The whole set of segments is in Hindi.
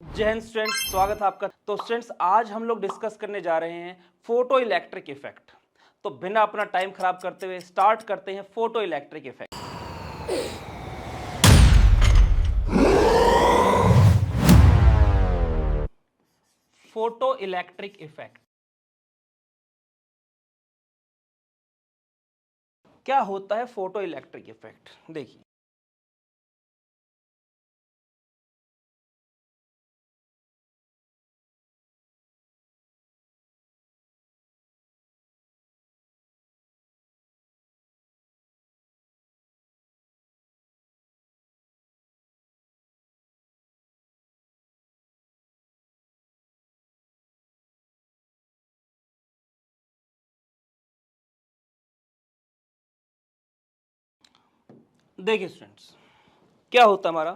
जय हिंद स्टूडेंट्स, स्वागत है आपका। तो स्टूडेंट्स, आज हम लोग डिस्कस करने जा रहे हैं फोटो इलेक्ट्रिक इफेक्ट। तो बिना अपना टाइम खराब करते हुए स्टार्ट करते हैं photo electric effect. Photo electric effect क्या होता है? फोटो इलेक्ट्रिक इफेक्ट देखिए, देखिए स्टूडेंट्स, क्या होता है हमारा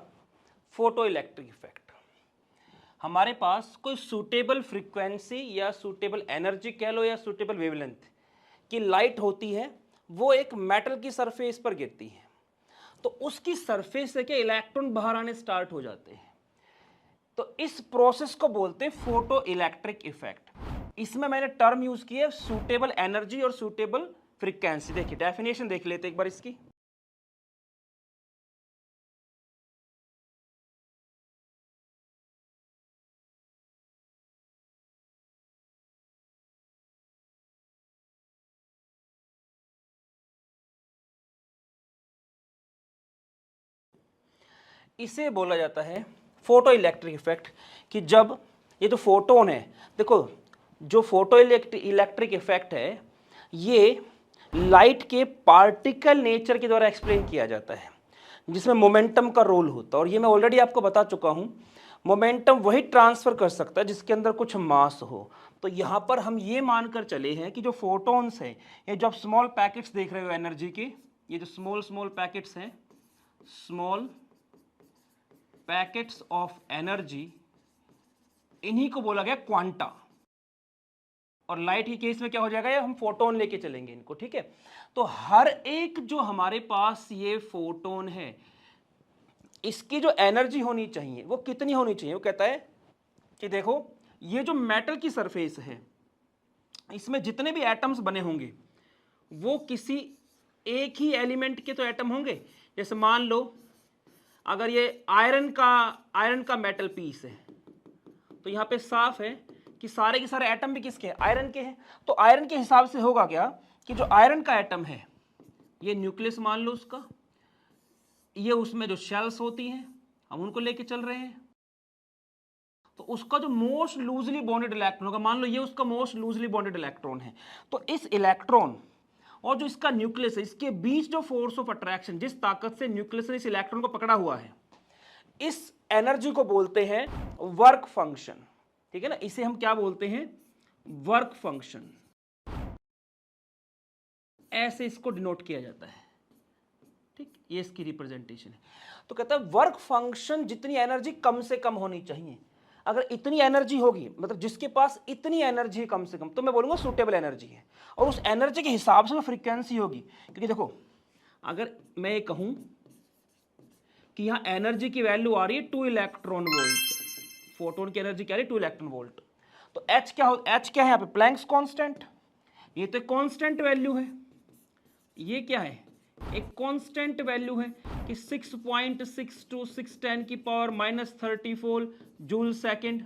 फोटो इलेक्ट्रिक इफेक्ट। हमारे पास कोई सूटेबल फ्रीक्वेंसी या सूटेबल एनर्जी कह लो या सूटेबल वेवलेंथ की लाइट होती है, वो एक मेटल की सरफेस पर गिरती है। तो उसकी सरफेस से क्या इलेक्ट्रॉन बाहर आने स्टार्ट हो जाते हैं। तो इस प्रोसेस को बोलते हैं फोटो इलेक्ट्रिक इफेक्ट। इसमें मैंने टर्म यूज की है सूटेबल एनर्जी और सूटेबल फ्रीक्वेंसी। देखिए डेफिनेशन देख लेते एक बार इसकी। इसे बोला जाता है फोटो इलेक्ट्रिक इफेक्ट कि जब ये जो फोटोन है, देखो जो फोटो इलेक्ट्रिक इफेक्ट है ये लाइट के पार्टिकल नेचर के द्वारा एक्सप्लेन किया जाता है, जिसमें मोमेंटम का रोल होता है। और ये मैं ऑलरेडी आपको बता चुका हूं, मोमेंटम वही ट्रांसफर कर सकता है जिसके अंदर कुछ मास हो। तो यहां पर हम ये मानकर चले हैं कि जो फोटोन्स है, ये जो आप स्मॉल पैकेट्स देख रहे हो एनर्जी के, ये जो स्मॉल स्मॉल पैकेट्स हैं, स्मॉल पैकेट्स ऑफ एनर्जी, इन्हीं को बोला गया क्वांटा। और लाइट के केस में क्या हो जाएगा, ये हम फोटोन लेके चलेंगे इनको, ठीक है। तो हर एक जो हमारे पास ये फोटोन है, इसकी जो एनर्जी होनी चाहिए वो कितनी होनी चाहिए? वो कहता है कि देखो ये जो मेटल की सरफेस है, इसमें जितने भी एटम्स बने होंगे वो किसी एक ही एलिमेंट के तो एटम होंगे। जैसे मान लो अगर ये आयरन का मेटल पीस है, तो यहां पे साफ है कि सारे के सारे एटम भी किसके हैं? आयरन के हैं। तो आयरन के हिसाब से होगा क्या कि जो आयरन का एटम है, ये न्यूक्लियस मान लो उसका, ये उसमें जो शेल्स होती हैं हम उनको लेके चल रहे हैं। तो उसका जो मोस्ट लूजली बॉन्डेड इलेक्ट्रॉन होगा, मान लो ये उसका मोस्ट लूजली बॉन्डेड इलेक्ट्रॉन है, तो इस इलेक्ट्रॉन और जो इसका न्यूक्लियस है, इसके बीच जो फोर्स ऑफ अट्रैक्शन, जिस ताकत से न्यूक्लियस ने इस इलेक्ट्रॉन को पकड़ा हुआ है, इस एनर्जी को बोलते हैं वर्क फंक्शन। ठीक है ना, इसे हम क्या बोलते हैं? Work function. ऐसे इसको डिनोट किया जाता है, ठीक, ये इसकी रिप्रेजेंटेशन है। तो कहता है वर्क फंक्शन जितनी एनर्जी कम से कम होनी चाहिए। अगर इतनी एनर्जी होगी, मतलब जिसके पास इतनी एनर्जी कम से कम, तो मैं बोलूंगा सूटेबल एनर्जी है। और उस एनर्जी के हिसाब से वो फ्रीक्वेंसी होगी। क्योंकि देखो अगर मैं ये कहूं कि यहां एनर्जी की वैल्यू आ रही है 2 इलेक्ट्रॉन वोल्ट, फोटोन की एनर्जी क्या है 2 इलेक्ट्रॉन वोल्ट, तो एच क्या है यहाँ पे? Planck's constant. ये तो कांस्टेंट वैल्यू है, ये क्या है? एक कांस्टेंट वैल्यू है कि 6.62610 की पावर -34 जूल सेकेंड।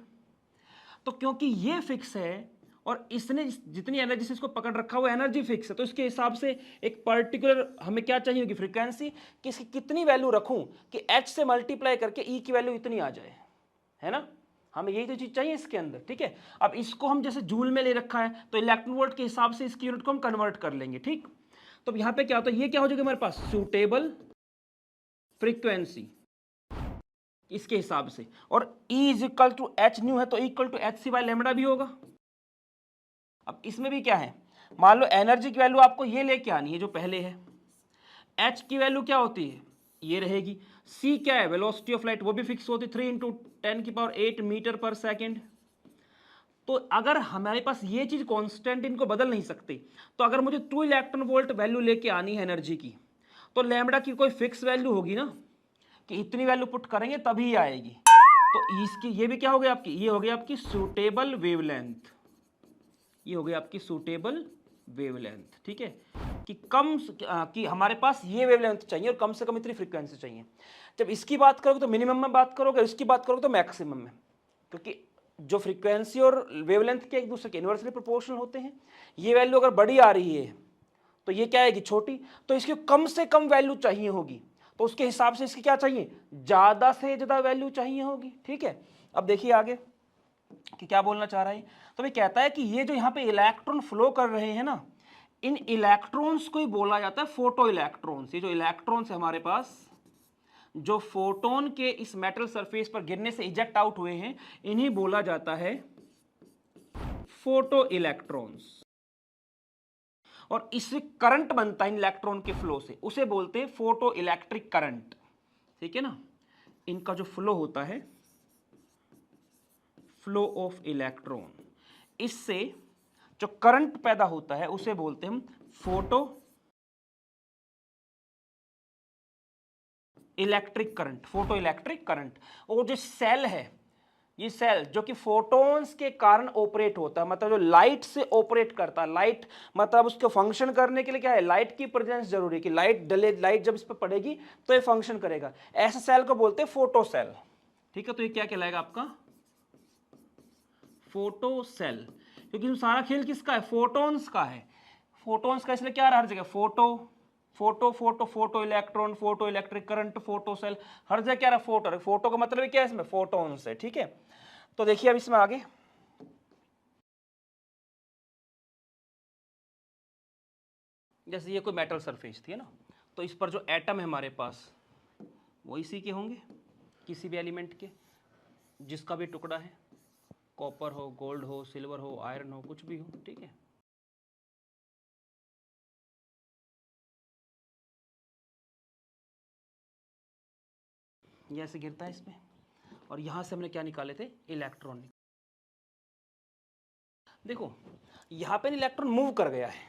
तो क्योंकि ये फिक्स है और इसने जितनी एनर्जी से इसको पकड़ रखा हुआ एनर्जी फिक्स है, तो इसके हिसाब से एक पर्टिकुलर हमें क्या चाहिए होगी? फ्रीक्वेंसी कि इसकी कितनी वैल्यू रखूं कि एच से मल्टीप्लाई करके ई की वैल्यू इतनी आ जाए, है ना। हमें यही तो चीज चाहिए इसके अंदर, ठीक है। अब इसको हम जैसे जूल में ले रखा है, तो इलेक्ट्रॉन वोल्ट के हिसाब से इसकी यूनिट को हम कन्वर्ट कर लेंगे, ठीक। तो यहां पे क्या होता है, ये क्या हो जाएगा हमारे पास? सूटेबल फ्रीक्वेंसी इसके हिसाब से। और E is equal to H nu है, तो equal to H C by lambda भी होगा। अब इसमें भी क्या है, मान लो एनर्जी की वैल्यू आपको ये लेके आनी है जो पहले है। एच की वैल्यू क्या होती है? ये रहेगी। सी क्या है? वेलोसिटी ऑफ लाइट, वो भी फिक्स होती है 3 × 10⁸ मीटर पर सेकेंड। तो अगर हमारे पास ये चीज कांस्टेंट, इनको बदल नहीं सकते, तो अगर मुझे 2 इलेक्ट्रॉन वोल्ट वैल्यू लेके आनी है एनर्जी की, तो लैम्बडा की कोई फिक्स वैल्यू होगी ना, कि इतनी वैल्यू पुट करेंगे तभी आएगी। तो इसकी ये भी क्या हो गया आपकी, ये हो गया आपकी सूटेबल वेवलेंथ, ये हो गया आपकी सूटेबल वेवलेंथ, ठीक है, कि कि हमारे पास ये वेवलेंथ चाहिए और कम से कम इतनी फ्रीक्वेंसी चाहिए। जब इसकी बात करोगे तो मिनिमम में बात करोगे, इसकी बात करोगे तो मैक्सिमम में, क्योंकि जो फ्रीक्वेंसी और वेवलेंथ के एक दूसरे के इनवर्सली प्रोपोर्शनल होते हैं। ये वैल्यू अगर बड़ी आ रही है तो ये क्या आएगी, छोटी, तो इसकी कम से कम वैल्यू चाहिए होगी, तो उसके हिसाब से इसकी क्या चाहिए, ज्यादा से ज्यादा वैल्यू चाहिए होगी, ठीक है। अब देखिए आगे कि क्या बोलना चाह रहा है, तो ये कहता है कि ये जो यहाँ पे इलेक्ट्रॉन फ्लो कर रहे हैं ना, इन इलेक्ट्रॉन्स को ही बोला जाता है फोटो इलेक्ट्रॉन्स। ये जो इलेक्ट्रॉन्स है हमारे पास, जो फोटोन के इस मेटल सरफेस पर गिरने से इजेक्ट आउट हुए हैं, इन्हीं बोला जाता है फोटो इलेक्ट्रॉन्स। और इससे करंट बनता है इलेक्ट्रॉन के फ्लो से, उसे बोलते हैं फोटो इलेक्ट्रिक करंट, ठीक है ना। इनका जो फ्लो होता है, फ्लो ऑफ इलेक्ट्रॉन, इससे जो करंट पैदा होता है उसे बोलते हैं हम photo electric current, photo electric current. और जो सेल है, ये सेल जो कि फोटॉन्स के कारण ऑपरेट होता है, मतलब जो लाइट से ऑपरेट करता है, लाइट मतलब उसको फंक्शन करने के लिए क्या है, लाइट की प्रेजेंस जरूरी है, कि लाइट डले, लाइट जब इस पर पड़ेगी तो ये फंक्शन करेगा, ऐसे सेल को बोलते हैं फोटो सेल, ठीक है। तो ये क्या कहलाएगा आपका, फोटो सेल, क्योंकि सारा खेल किसका है, फोटॉन्स का है। फोटॉन्स का इसलिए क्या रहा हर जगह, photo photo photo photo electron, photo electric current, photo cell, हर जगह क्या रहा, फोटो। फोटो का मतलब क्या है इसमें, फोटॉन्स है, ठीक है। तो देखिए अब इसमें आगे, जैसे ये कोई मेटल सरफेस थी, है ना, तो इस पर जो एटम है हमारे पास वो इसी के होंगे, किसी भी एलिमेंट के, जिसका भी टुकड़ा है, कॉपर हो, गोल्ड हो, सिल्वर हो, आयरन हो, कुछ भी हो, ठीक है। ये ऐसे गिरता है इसमें, और यहां से हमने क्या निकाले थे, इलेक्ट्रॉन। देखो यहां पे इलेक्ट्रॉन मूव कर गया है,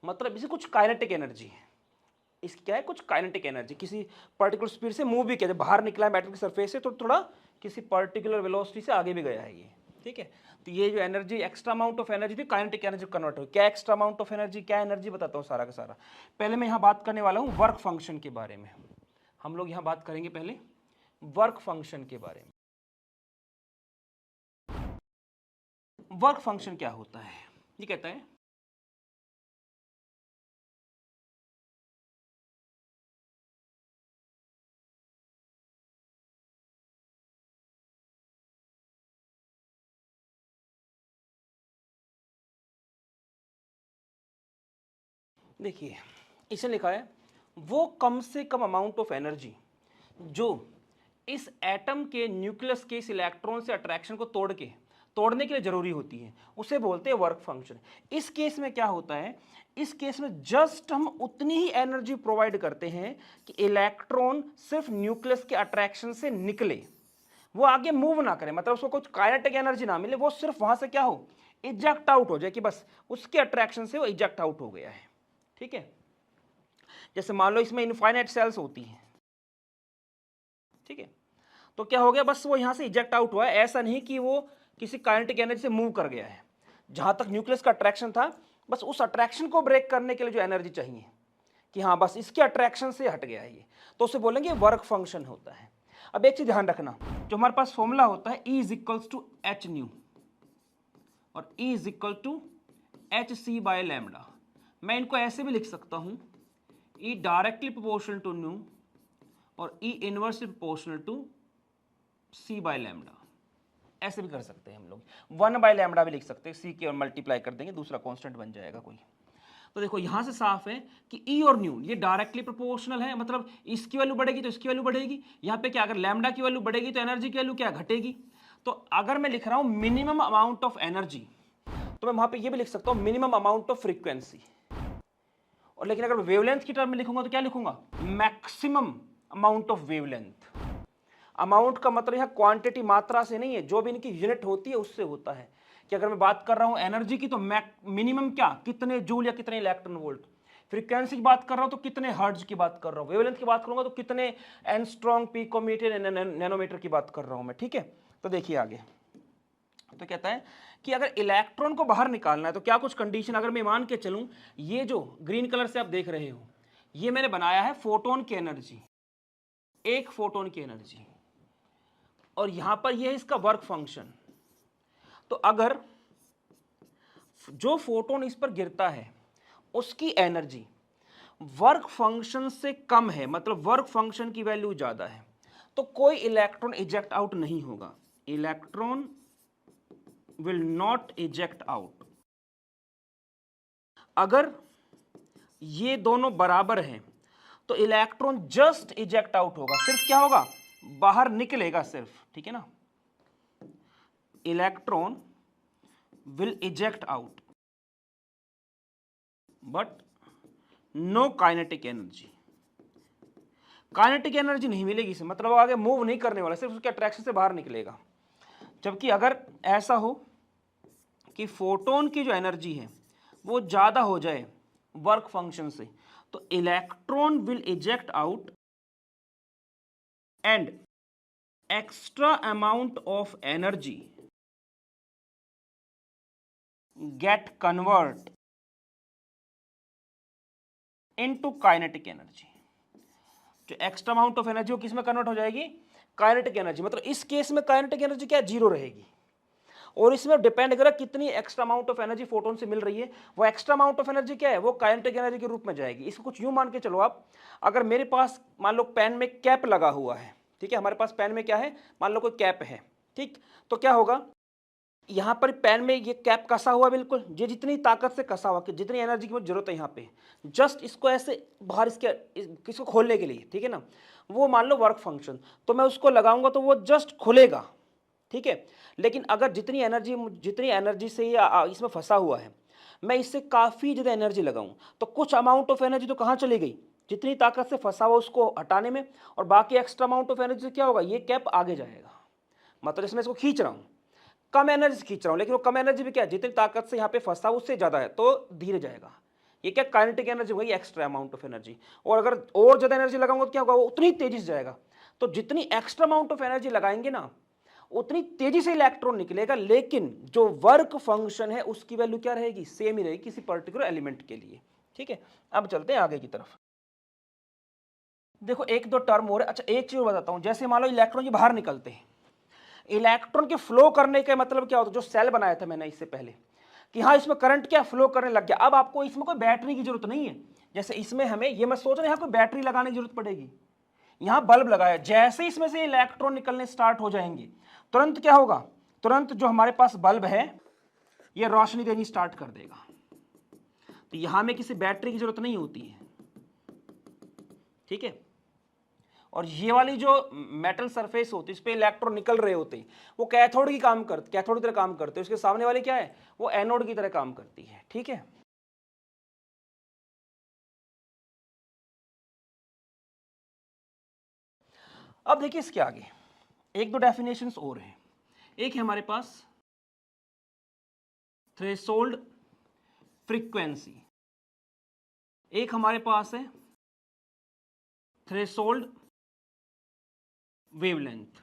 मतलब इसे कुछ काइनेटिक एनर्जी है, इसकी क्या है, कुछ काइनेटिक एनर्जी, किसी पर्टिकुलर स्पीड से मूव भी किया, जब बाहर निकला है मेटल की सरफेस से तो थोड़ा किसी पर्टिकुलर वेलोसिटी से आगे भी गया है ये, ठीक है। तो ये जो energy, extra amount of energy थी, काइनेटिक एनर्जी कन्वर्ट हो। क्या एक्स्ट्रा अमाउंट ऑफ एनर्जी, क्या एनर्जी बताता हूँ सारा का सारा। पहले मैं यहाँ बात करने वाला हूँ वर्क फंक्शन के बारे में, हम लोग यहाँ बात करेंगे पहले वर्क फंक्शन के बारे में। वर्क फंक्शन क्या होता है, ये कहता है देखिए इसे लिखा है वो कम से कम अमाउंट ऑफ एनर्जी जो इस एटम के न्यूक्लियस के इस इलेक्ट्रॉन से अट्रैक्शन को तोड़ने के लिए जरूरी होती है, उसे बोलते हैं वर्क फंक्शन। इस केस में क्या होता है, इस केस में जस्ट हम उतनी ही एनर्जी प्रोवाइड करते हैं कि इलेक्ट्रॉन सिर्फ न्यूक्लियस के अट्रैक्शन से निकले, वो आगे मूव ना करे, मतलब उसको कुछ काइनेटिक एनर्जी ना मिले, वो सिर्फ वहां से क्या हो, इजेक्ट आउट हो जाए, कि बस उसके अट्रैक्शन से वो इजेक्ट आउट हो गया है, ठीक है। जैसे मान लो इसमें इनफाइनाइट सेल्स होती हैं, ठीक है, तो क्या हो गया, बस वो यहां से इजेक्ट आउट हुआ है, ऐसा नहीं कि वो किसी काइनेटिक एनर्जी से मूव कर गया है। जहां तक न्यूक्लियस का अट्रैक्शन था, बस उस अट्रैक्शन को ब्रेक करने के लिए जो एनर्जी चाहिए, कि हाँ बस इसके अट्रैक्शन से हट गया है ये, तो उसे बोलेंगे वर्क फंक्शन होता है। अब एक चीज ध्यान रखना, जो हमारे पास फॉर्मूला होता है E is equals to H nu और E is equal to H C by lambda, मैं इनको ऐसे भी लिख सकता हूं, E directly proportional to nu और E inversely proportional to C by lambda, ऐसे भी कर सकते हैं हम लोग। 1 बाय लैम्डा भी लिख सकते हैं, सी के और मल्टीप्लाई कर देंगे, दूसरा कांस्टेंट बन जाएगा कोई। तो देखो यहां से साफ है कि ई और न्यू ये डायरेक्टली प्रोपोर्शनल है, मतलब इसकी वैल्यू बढ़ेगी तो इसकी वैल्यू बढ़ेगी। यहाँ पे क्या, अगर लैम्डा की वैल्यू बढ़ेगी तो एनर्जी की वैल्यू क्या घटेगी। तो अगर मैं लिख रहा हूं मिनिमम अमाउंट ऑफ एनर्जी, तो मैं वहां पे ये भी लिख सकता हूं मिनिमम अमाउंट ऑफ फ्रीक्वेंसी। और लेकिन अगर वेवलेंथ की टर्म में लिखूंगा तो क्या लिखूंगा, maximum amount of wavelength. Amount का मतलब यह क्वांटिटी, मात्रा से नहीं है, जो भी इनकी यूनिट होती है उससे होता है। कि अगर मैं बात कर रहा हूं एनर्जी की तो मिनिमम क्या, कितने जूल या कितने इलेक्ट्रॉन वोल्ट, फ्रीक्वेंसी की बात कर रहा हूं तो कितने हर्ट्ज की बात कर रहा हूं, वेवलेंथ की बात करूंगा तो कितने एंगस्ट्रॉम पिकोमीटर नैनोमीटर की बात कर रहा हूं मैं, ठीक है। तो देखिए आगे तो कहता है कि अगर इलेक्ट्रॉन को बाहर निकालना है तो क्या कुछ कंडीशन, अगर मैं मान के चलूं ये जो ग्रीन कलर से आप देख रहे हो ये मैंने बनाया है फोटोन की एनर्जी, एक फोटोन की एनर्जी, और यहां पर यह है इसका वर्क फंक्शन। तो अगर जो फोटोन इस पर गिरता है उसकी एनर्जी वर्क फंक्शन से कम है, मतलब वर्क फंक्शन की वैल्यू ज्यादा है, तो कोई इलेक्ट्रॉन इजेक्ट आउट नहीं होगा, electron will not eject out. अगर ये दोनों बराबर हैं तो इलेक्ट्रॉन जस्ट इजेक्ट आउट होगा, सिर्फ क्या होगा, बाहर निकलेगा सिर्फ, ठीक है ना, electron will eject out but no kinetic energy, kinetic energy नहीं मिलेगी इसे, मतलब आगे मूव नहीं करने वाला, सिर्फ उसके अट्रैक्शन से बाहर निकलेगा। जबकि अगर ऐसा हो कि फोटोन की जो एनर्जी है वो ज्यादा हो जाए वर्क फंक्शन से, तो electron will eject out and extra amount of energy get convert into kinetic energy. जो एक्स्ट्रा अमाउंट ऑफ एनर्जी वो किस में कन्वर्ट हो जाएगी, काइनेटिक एनर्जी, मतलब इस केस में काइनेटिक एनर्जी क्या, जीरो रहेगी, और इसमें डिपेंड करेगा कितनी extra amount of energy photon से मिल रही है, वो एक्स्ट्रा अमाउंट ऑफ एनर्जी क्या है, वो काइनेटिक एनर्जी के रूप में जाएगी। इसको कुछ यूं मान के चलो आप, अगर मेरे पास मान लो पेन में कैप लगा हुआ है, ठीक है, हमारे पास पेन में क्या है, मान लो कोई कैप है, ठीक, तो क्या होगा, यहां पर पेन में ये कैप कसा हुआ, बिल्कुल ये जितनी ताकत से कसा हुआ कि जितनी एनर्जी की मुझे जरूरत है यहाँ पे, जस्ट इसको ऐसे बाहर इसको खोलने के लिए, ठीक है ना, वो मान लो वर्क फंक्शन, तो मैं उसको लगाऊंगा तो वो जस्ट खुलेगा, ठीक है। लेकिन अगर जितनी एनर्जी से ये इसमें फंसा हुआ है, मैं इससे काफी ज्यादा एनर्जी लगाऊं तो कुछ अमाउंट ऑफ एनर्जी तो कहां चली गई, जितनी ताकत से फंसा हुआ उसको हटाने में, और बाकी एक्स्ट्रा अमाउंट ऑफ एनर्जी से क्या होगा, ये कैप आगे जाएगा, मतलब इसमें इसको खींच रहा हूं, कम एनर्जी से खींच रहा हूं, लेकिन वो कम एनर्जी भी क्या है, जितनी ताकत से यहाँ पे फंसा उससे ज्यादा है तो धीरे जाएगा, ये क्या काइनेटिक एनर्जी होगी, एक्स्ट्रा अमाउंट ऑफ एनर्जी। और अगर और ज्यादा एनर्जी लगाऊंगा तो क्या होगा, वो उतनी तेजी से जाएगा। तो जितनी एक्स्ट्रा अमाउंट ऑफ एनर्जी लगाएंगे ना उतनी तेजी से इलेक्ट्रॉन निकलेगा, लेकिन जो वर्क फंक्शन है उसकी वैल्यू क्या रहेगी, सेम ही रहेगी किसी पर्टिकुलर एलिमेंट के लिए, ठीक है। अब चलते हैं आगे की तरफ, देखो एक दो टर्म और, अच्छा एक चीज बताता हूं, जैसे मान लो इलेक्ट्रॉन ये बाहर निकलते हैं, इलेक्ट्रॉन के फ्लो करने का मतलब क्या होता है, जो सेल बनाया था मैंने इससे पहले कि हाँ इसमें करंट क्या फ्लो करने लग गया, अब आपको इसमें कोई बैटरी की जरूरत नहीं है, जैसे इसमें हमें ये मैं सोच रहा यहाँ कोई बैटरी लगाने की जरूरत पड़ेगी, यहां बल्ब लगाया, जैसे ही इसमें से इलेक्ट्रॉन निकलने स्टार्ट हो जाएंगे तुरंत क्या होगा, तुरंत जो हमारे पास बल्ब है ये रोशनी देनी स्टार्ट कर देगा। तो यहां में किसी बैटरी की जरूरत नहीं होती है, ठीक है। और ये वाली जो मेटल सरफेस होती है इस पे इलेक्ट्रॉन निकल रहे होते हैं, वो कैथोड की कैथोड की तरह काम करते हैं, उसके सामने वाली क्या है, वो एनोड की तरह काम करती है, ठीक है। अब देखिए इसके आगे एक दो डेफिनेशंस और हैं, एक है हमारे पास थ्रेशोल्ड फ्रीक्वेंसी, एक हमारे पास है थ्रेशोल्ड वेवलेंथ।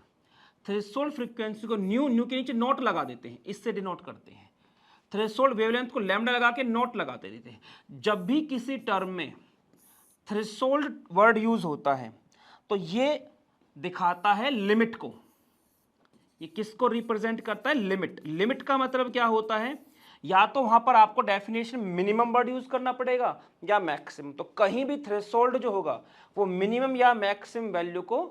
थ्रेशोल्ड फ्रीक्वेंसी को न्यू के नीचे नोट लगा देते हैं, इससे डिनोट करते हैं, थ्रेशोल्ड वेवलेंथ को लैम्डा लगा के नोट लगाते देते हैं। जब भी किसी टर्म में थ्रेशोल्ड वर्ड यूज होता है तो ये दिखाता है लिमिट को, ये किसको रिप्रेजेंट करता है, लिमिट। लिमिट का मतलब क्या होता है, या तो वहां पर आपको डेफिनेशन मिनिमम वर्ड यूज करना पड़ेगा या मैक्सिमम, तो कहीं भी थ्रेशोल्ड जो होगा वो मिनिमम या मैक्सिमम वैल्यू को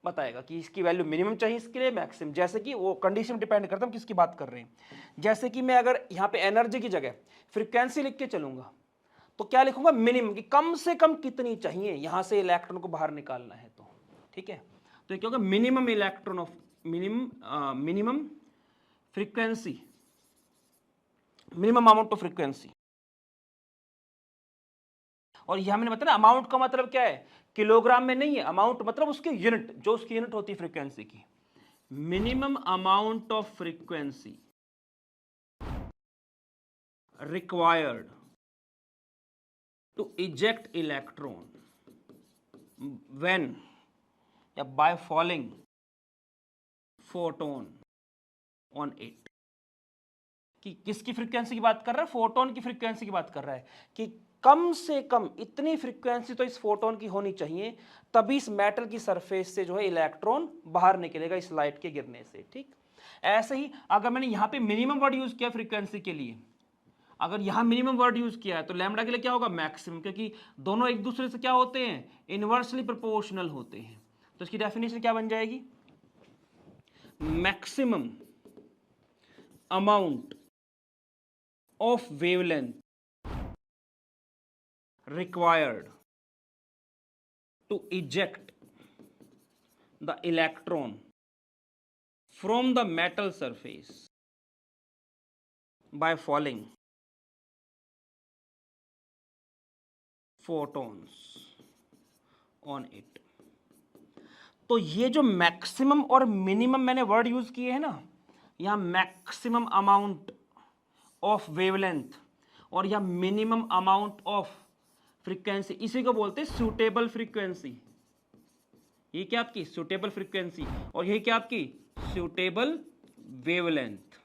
बताएगा कि इसकी वैल्यू मिनिमम चाहिए इसके लिए मैक्सिमम, जैसे कि वो कंडीशन डिपेंड करता है हम किसकी बात कर रहे हैं। जैसे कि मैं अगर यहाँ पे एनर्जी की जगह फ्रीक्वेंसी लिख के चलूंगा तो क्या लिखूंगा, मिनिमम, कि कम से कम कितनी चाहिए यहां से इलेक्ट्रॉन को बाहर निकालना है, तो ठीक है। तो क्या होगा, minimum electron of minimum frequency, minimum amount of frequency. और यह मैंने बताया अमाउंट का मतलब क्या है, किलोग्राम में नहीं है, अमाउंट मतलब उसकी यूनिट, जो उसकी यूनिट होती है फ्रीक्वेंसी की, minimum amount of frequency required to eject electron when या by falling photon on it. कि किसकी फ्रीक्वेंसी की बात कर रहा है? फोटोन की फ्रीक्वेंसी की बात कर रहा है कि कम से कम इतनी फ्रीक्वेंसी तो इस फोटोन की होनी चाहिए, तभी इस मेटल की सरफेस से जो है इलेक्ट्रॉन बाहर निकलेगा इस लाइट के गिरने से। ठीक, ऐसे ही अगर मैंने यहां पे मिनिमम वर्ड यूज किया फ्रीक्वेंसी के लिए, अगर यहां मिनिमम वर्ड यूज किया है तो लैम्बडा के लिए क्या होगा? मैक्सिमम, क्योंकि दोनों एक दूसरे से क्या होते हैं? इनवर्सली प्रोपोर्शनल होते हैं। तो इसकी डेफिनेशन क्या बन जाएगी? Maximum amount of wavelength required to eject the electron from the metal surface by falling photons on it। तो ये जो मैक्सिमम और मिनिमम मैंने वर्ड यूज किए हैं ना, यहां मैक्सिमम अमाउंट ऑफ वेवलेंथ और या मिनिमम अमाउंट ऑफ फ्रीक्वेंसी, इसी को बोलते हैं सूटेबल फ्रीक्वेंसी। ये क्या आपकी सूटेबल फ्रीक्वेंसी, और ये क्या आपकी सूटेबल वेवलेंथ।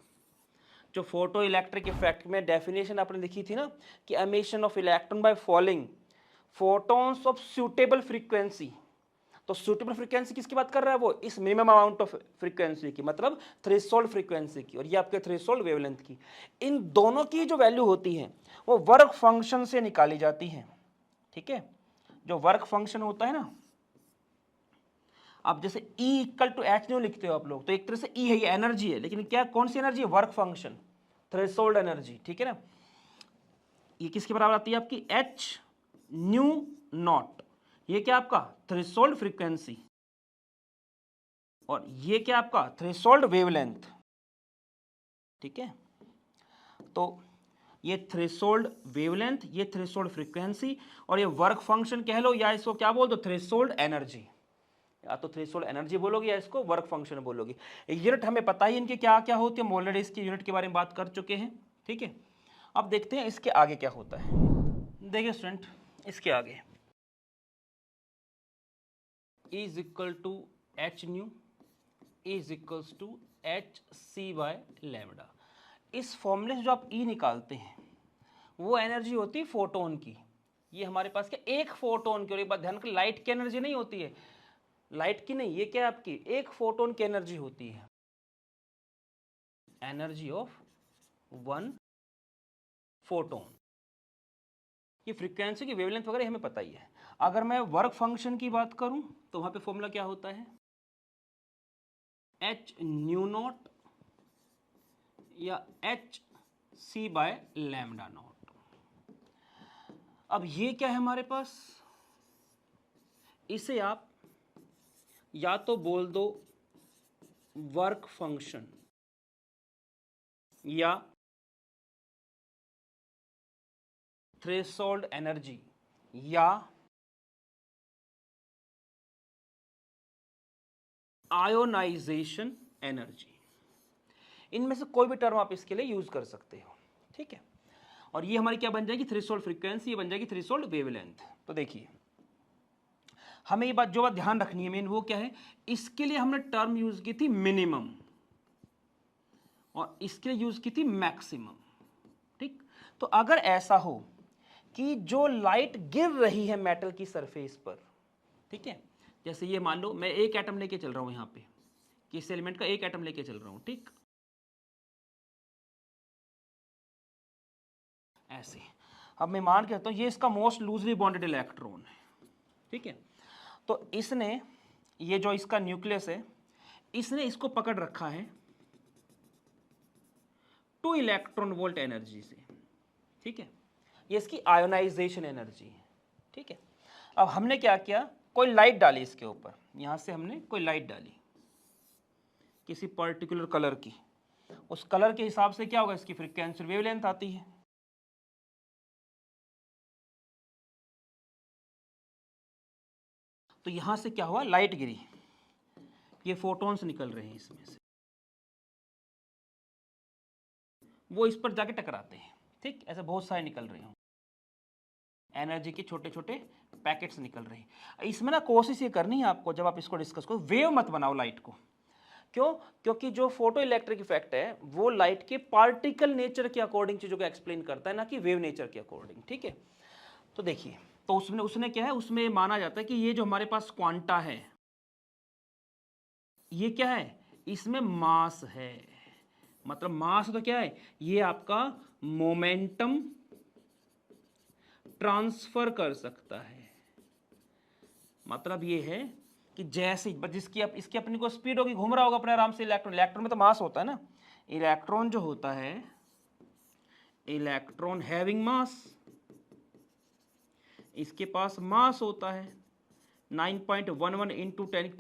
जो फोटो इलेक्ट्रिक इफेक्ट में डेफिनेशन आपने लिखी थी ना कि emission of electron by fouling photons of suitable frequency, तो सूटेबल फ्रीक्वेंसी किसकी बात कर रहा है? वो इस मिनिमम अमाउंट ऑफ फ्रीक्वेंसी की, मतलब थ्रेशोल्ड फ्रीक्वेंसी की, और ये आपके थ्रेशोल्ड वेवलेंथ की। इन दोनों की जो वैल्यू होती है वो वर्क फंक्शन से निकाली जाती है। ठीक है, जो वर्क फंक्शन होता है ना, आप जैसे E equal to H nu लिखते हो आप लोग, तो एक तरह से E है, ये एनर्जी है, लेकिन क्या कौन सी एनर्जी है? Work function, threshold energy. ठीक है ना, ये किसके बराबर आती है आपकी? H nu not. ये क्या आपका? थ्रेशोल्ड फ्रीक्वेंसी, और ये क्या आपका? Threshold wavelength. ठीक है, तो ये थ्रेशोल्ड वेवलेंथ, ये थ्रेशोल्ड फ्रीक्वेंसी, और ये वर्क फंक्शन कह लो, या इसको क्या बोल दो? Threshold energy. या तो थ्रेशोल्ड एनर्जी बोलोगे या इसको वर्क फंक्शन बोलोगे। यूनिट हमें पता ही इनके क्या क्या होती है, हम ऑलरेडी इसकी यूनिट के बारे में बात कर चुके हैं। ठीक है, अब देखते हैं इसके आगे क्या होता है। देखिए स्टूडेंट, इसके आगे E is equal to H nu is equals to H C by lambda. इस फॉर्मूले से जो आप E निकालते हैं वो एनर्जी होती है फोटोन की। ये हमारे पास क्या? एक फोटोन की, और एक बात ध्यान रखिए, लाइट की एनर्जी नहीं होती है, लाइट की नहीं, ये क्या है आपकी? एक फोटोन की एनर्जी होती है, एनर्जी ऑफ वन फोटोन। ये फ्रीक्वेंसी की वेवलेंथ वगैरह हमें पता ही है। अगर मैं वर्क फंक्शन की बात करूं तो वहां पे फॉर्मूला क्या होता है? एच न्यू नॉट या H C by lambda nought. अब ये क्या है हमारे पास? इसे आप या तो बोल दो वर्क फंक्शन या थ्रेशोल्ड एनर्जी या आयोनाइजेशन एनर्जी। इनमें से कोई भी टर्म आप इसके लिए यूज कर सकते हो। ठीक है, और ये हमारी क्या बन जाएगी? थ्रेशोल्ड फ्रीक्वेंसी, ये बन जाएगी थ्रेशोल्ड वेवलेंथ। तो देखिए, हमें ये बात, जो बात ध्यान रखनी है मेन, वो क्या है? इसके लिए हमने टर्म यूज की थी मिनिमम, और इसके लिए यूज की थी मैक्सिमम। ठीक, तो अगर ऐसा हो कि जो लाइट गिर रही है मेटल की सरफेस पर, ठीक है, जैसे ये मान लो मैं एक एटम लेके चल रहा हूं यहां पे, कि इस एलिमेंट का एक एटम लेके चल रहा हूं, ठीक, ऐसे। अब मैं मान के कहता हूं ये इसका मोस्ट लूजली बॉन्डेड इलेक्ट्रॉन है। ठीक है, तो इसने, ये जो इसका न्यूक्लियस है, इसने इसको पकड़ रखा है 2 इलेक्ट्रॉन वोल्ट एनर्जी से। ठीक है, ये इसकी आयोनाइजेशन एनर्जी है। ठीक है, अब हमने क्या किया? कोई लाइट डाली इसके ऊपर, यहां से हमने कोई लाइट डाली किसी पर्टिकुलर कलर की, उस कलर के हिसाब से क्या होगा? इसकी फ्रीक्वेंसी वेवलेंथ आती है। तो यहां से क्या हुआ? लाइट गिरी, ये फोटॉन्स निकल रहे हैं इसमें से, वो इस पर जाके टकराते हैं। ठीक, ऐसे बहुत सारे निकल रहे हैं। एनर्जी के छोटे छोटे पैकेट्स निकल रहे हैं। इसमें ना कोशिश ये करनी है आपको, जब आप इसको डिस्कस करो, वेव मत बनाओ लाइट को। क्यों? क्योंकि जो फोटो इलेक्ट्रिक इफेक्ट है वो लाइट के पार्टिकल नेचर के अकॉर्डिंग चीजों को एक्सप्लेन करता है, ना कि वेव नेचर के अकॉर्डिंग। ठीक है, तो देखिए, तो उसने क्या है, उसमें माना जाता है कि ये जो हमारे पास क्वांटा है, ये क्या है, इसमें मास है। मतलब मास तो क्या है, ये आपका मोमेंटम ट्रांसफर कर सकता है। मतलब ये है कि जैसे जिसकी इसकी अपनी को स्पीड होगी, घूम रहा होगा अपने आराम से इलेक्ट्रॉन। इलेक्ट्रॉन में तो मास होता है ना, इलेक्ट्रॉन जो होता है, इलेक्ट्रॉन हैविंग मास, इसके पास मास होता है 9.11 इंटू 10⁻³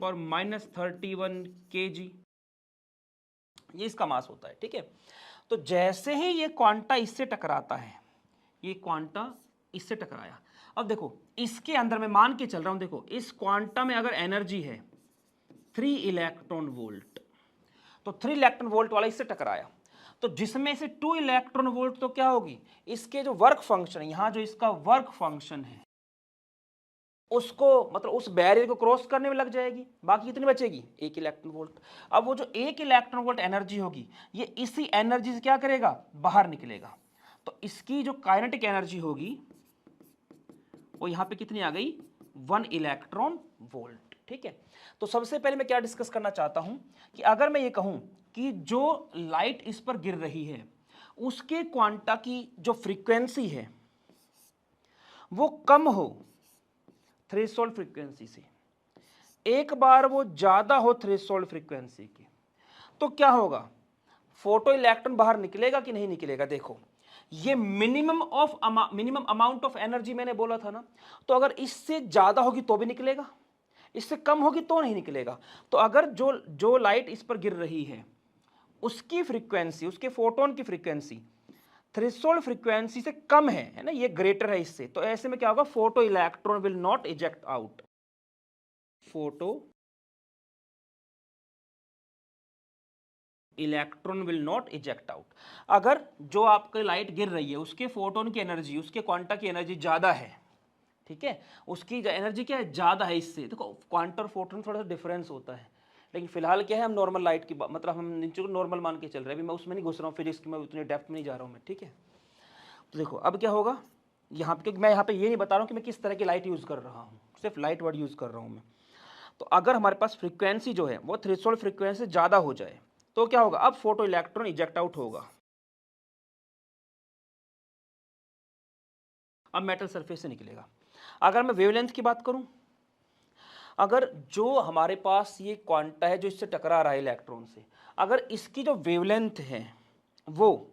kg, ये इसका मास होता है। ठीक है, तो जैसे ही ये क्वांटा इससे टकराता है, ये क्वांटा इससे टकराया, अब देखो इसके अंदर मैं मान के चल रहा हूं, देखो इस क्वांटा में अगर एनर्जी है 3 इलेक्ट्रॉन वोल्ट, तो 3 इलेक्ट्रॉन वोल्ट वाला इससे टकराया, तो जिसमें से 2 इलेक्ट्रॉन वोल्ट तो क्या होगी, इसके जो वर्क फंक्शन, यहां जो इसका वर्क फंक्शन है उसको, मतलब उस बैरियर को क्रॉस करने में लग जाएगी, बाकी कितनी बचेगी, 1 इलेक्ट्रॉन वोल्ट। अब वो जो 1 इलेक्ट्रॉन वोल्ट एनर्जी होगी, ये इसी एनर्जी से क्या करेगा, बाहर निकलेगा। तो इसकी जो काइनेटिक एनर्जी होगी वो यहां पे कितनी आ गई, 1 इलेक्ट्रॉन वोल्ट। ठीक है, तो सबसे पहले मैं क्या डिस्कस करना चाहता हूं कि अगर मैं ये कहूं कि जो लाइट इस पर गिर रही है उसके क्वांटा की जो फ्रीक्वेंसी है वो कम हो थ्रेशोल्ड फ्रीक्वेंसी से, एक बार वो ज्यादा हो थ्रेशोल्ड फ्रीक्वेंसी की, तो क्या होगा, फोटो इलेक्ट्रॉन बाहर निकलेगा कि नहीं निकलेगा। देखो ये मिनिमम अमाउंट ऑफ एनर्जी मैंने बोला था ना, तो अगर इससे ज्यादा होगी तो भी निकलेगा, इससे कम होगी तो नहीं निकलेगा। तो अगर जो लाइट इस पर गिर रही है उसकी फ्रीक्वेंसी, उसके फोटोन की फ्रीक्वेंसी थ्रेशोल्ड फ्रीक्वेंसी से कम है ना, ये ग्रेटर है इससे, तो ऐसे में क्या होगा, photo electron will not eject out, photo electron will not eject out. अगर जो आपकी लाइट गिर रही है उसके फोटोन की एनर्जी, उसके क्वांटा की एनर्जी ज्यादा है, ठीक है, उसकी एनर्जी क्या है, ज्यादा है इससे। देखो क्वांटा और फोटोन थोड़ा सा डिफरेंस होता है, लेकिन फिलहाल क्या है, हम नॉर्मल लाइट की मतलब हम नीचे को नॉर्मल मान के चल रहे हैं, अभी मैं उसमें नहीं घुस रहा हूँ, फिजिक्स की मैं उतनी डेप्थ में नहीं जा रहा हूँ मैं। ठीक है, तो देखो अब क्या होगा यहाँ पे, क्योंकि मैं यहाँ पे ये नहीं बता रहा हूँ कि मैं किस तरह की लाइट यूज़ कर रहा हूँ, सिर्फ लाइट वर्ड यूज़ कर रहा हूँ मैं। तो अगर हमारे पास फ्रीक्वेंसी जो है वो थ्रेशोल्ड फ्रीक्वेंसी से ज़्यादा हो जाए तो क्या होगा, अब फोटो इलेक्ट्रॉन इजेक्ट आउट होगा। अब मेटल सरफेस से निकलेगा। अगर मैं वेवलेंथ की बात करूं, अगर जो हमारे पास ये क्वांटा है जो इससे टकरा रहा है इलेक्ट्रॉन से, अगर इसकी जो वेवलेंथ है वो,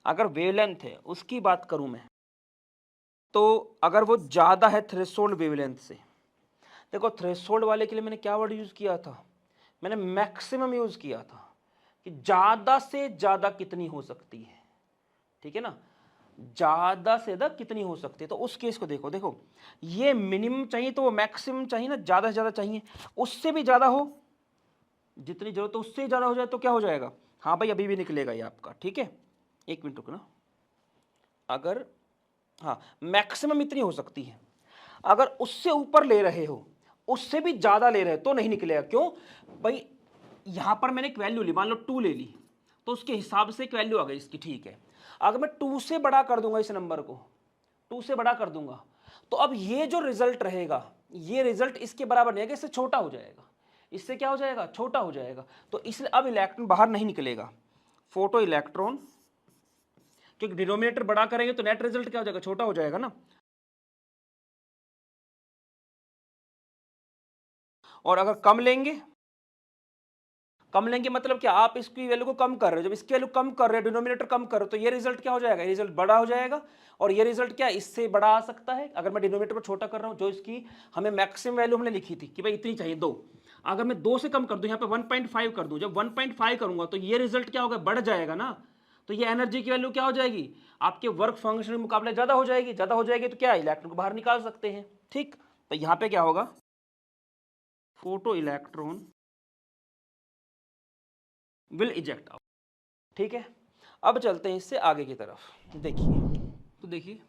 अगर वेवलेंथ है उसकी बात करूं मैं, तो अगर वो ज़्यादा है थ्रेशोल्ड वेवलेंथ से, देखो थ्रेशोल्ड वाले के लिए मैंने क्या वर्ड यूज़ किया था, मैंने मैक्सिमम यूज़ किया था, कि ज़्यादा से ज़्यादा कितनी हो सकती है। ठीक है ना, ज़्यादा से ज़्यादा कितनी हो सकती है, तो उस केस को देखो, देखो ये मिनिमम चाहिए तो वो मैक्सिमम चाहिए ना, ज़्यादा से ज़्यादा चाहिए, उससे भी ज़्यादा हो, जितनी जरूरत है उससे ज़्यादा हो जाए तो क्या हो जाएगा, हाँ भाई अभी भी निकलेगा ये आपका। ठीक है, एक मिनट रुकना, अगर हाँ मैक्सिमम इतनी हो सकती है, अगर उससे ऊपर ले रहे हो, उससे भी ज़्यादा ले रहे हो तो नहीं निकलेगा। क्यों भाई, यहां पर मैंने एक वैल्यू ली, मान लो 2 ले ली, तो उसके हिसाब से एक वैल्यू आ गई इसकी। ठीक है, अगर मैं 2 से बड़ा कर दूंगा, इस नंबर को 2 से बड़ा कर दूंगा, तो अब ये जो रिजल्ट रहेगा, ये रिजल्ट इसके बराबर नहीं है, इससे छोटा हो जाएगा, इससे क्या हो जाएगा, छोटा हो जाएगा। तो इसलिए अब इलेक्ट्रॉन बाहर नहीं निकलेगा, फोटो इलेक्ट्रॉन, क्योंकि डिनोमिनेटर बड़ा करेंगे तो नेट रिजल्ट क्या हो जाएगा, छोटा हो जाएगा ना। और अगर कम लेंगे, कम लेंगे मतलब क्या, आप इसकी वैल्यू को कम कर रहे हो, जब इसकी वैल्यू कम कर रहे हो, डिनोमिनेटर कम कर रहे हो, तो ये रिजल्ट क्या हो जाएगा, रिजल्ट बड़ा हो जाएगा। और ये रिजल्ट क्या इससे बड़ा आ सकता है, अगर मैं डिनोमिनेटर को छोटा कर रहा हूं, जो इसकी हमें मैक्सिमम वैल्यू हमने लिखी थी कि भाई इतनी चाहिए 2, अगर मैं 2 से कम कर दूं, यहाँ पे 1.5 कर दूं, जब 1.5 करूंगा तो ये रिजल्ट क्या होगा, बढ़ जाएगा ना। तो ये एनर्जी की वैल्यू क्या हो जाएगी, आपके वर्क फंक्शन के मुकाबले ज्यादा हो जाएगी, ज्यादा हो जाएगी तो क्या, इलेक्ट्रॉन को बाहर निकाल सकते हैं। ठीक, तो यहाँ पे क्या होगा, photo electron will eject out. ठीक है, अब चलते हैं इससे आगे की तरफ। देखिए, तो देखिए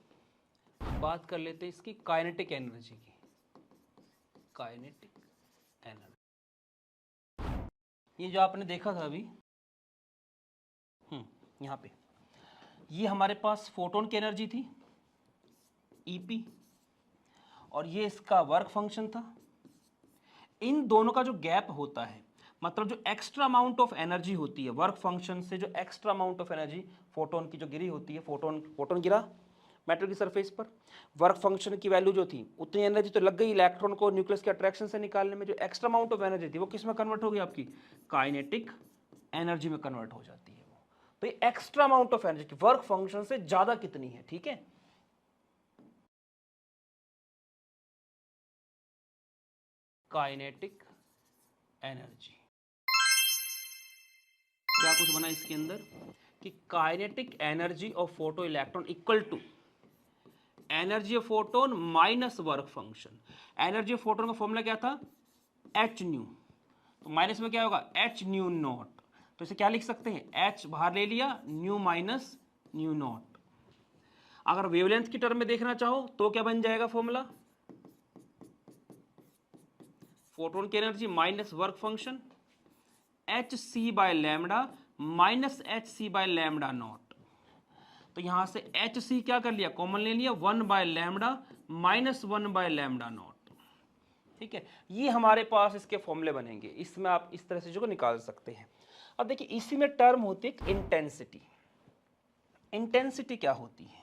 बात कर लेते हैं इसकी काइनेटिक एनर्जी की। काइनेटिक एनर्जी, ये जो आपने देखा था अभी यहाँ पे, ये हमारे पास फोटोन की एनर्जी थी EP, और ये इसका वर्क फंक्शन था। इन दोनों का जो गैप होता है, मतलब जो एक्स्ट्रा अमाउंट ऑफ एनर्जी होती है वर्क फंक्शन से, जो extra amount of energy photon की जो गिरी होती है, फोटोन गिरा मेटल की सरफेस पर, वर्क फंक्शन की वैल्यू जो थी उतनी एनर्जी तो लग गई इलेक्ट्रॉन को न्यूक्लियस के अट्रैक्शन से निकालने में। जो एक्स्ट्रा अमाउंट ऑफ एनर्जी थी वो किस में कन्वर्ट हो गई, आपकी काइनेटिक एनर्जी में कन्वर्ट हो जाती है वो। तो ये extra amount of energy work function से ज्यादा कितनी है, ठीक है। काइनेटिक एनर्जी, क्या कुछ बना इसके अंदर कि kinetic energy of photo electron equal to energy of photon minus work function. Energy of photon का फॉर्मूला क्या था, एच न्यू, तो माइनस में क्या होगा, एच न्यू नॉट। तो इसे क्या लिख सकते हैं, एच बाहर ले लिया, न्यू माइनस न्यू नॉट। अगर वेवलेंथ की टर्म में देखना चाहो तो क्या बन जाएगा फॉर्मूला, फोटोन की energy minus work function H C by lambda minus H C by lambda nought. तो यहां से एच सी क्या कर लिया, कॉमन ले लिया, 1 bye lambda minus 1 bye lambda not, ठीक है। ये हमारे पास इसके फॉर्मूले बनेंगे, इसमें आप इस तरह से जो निकाल सकते हैं। अब देखिए इसी में टर्म होती है इंटेंसिटी। इंटेंसिटी क्या होती है,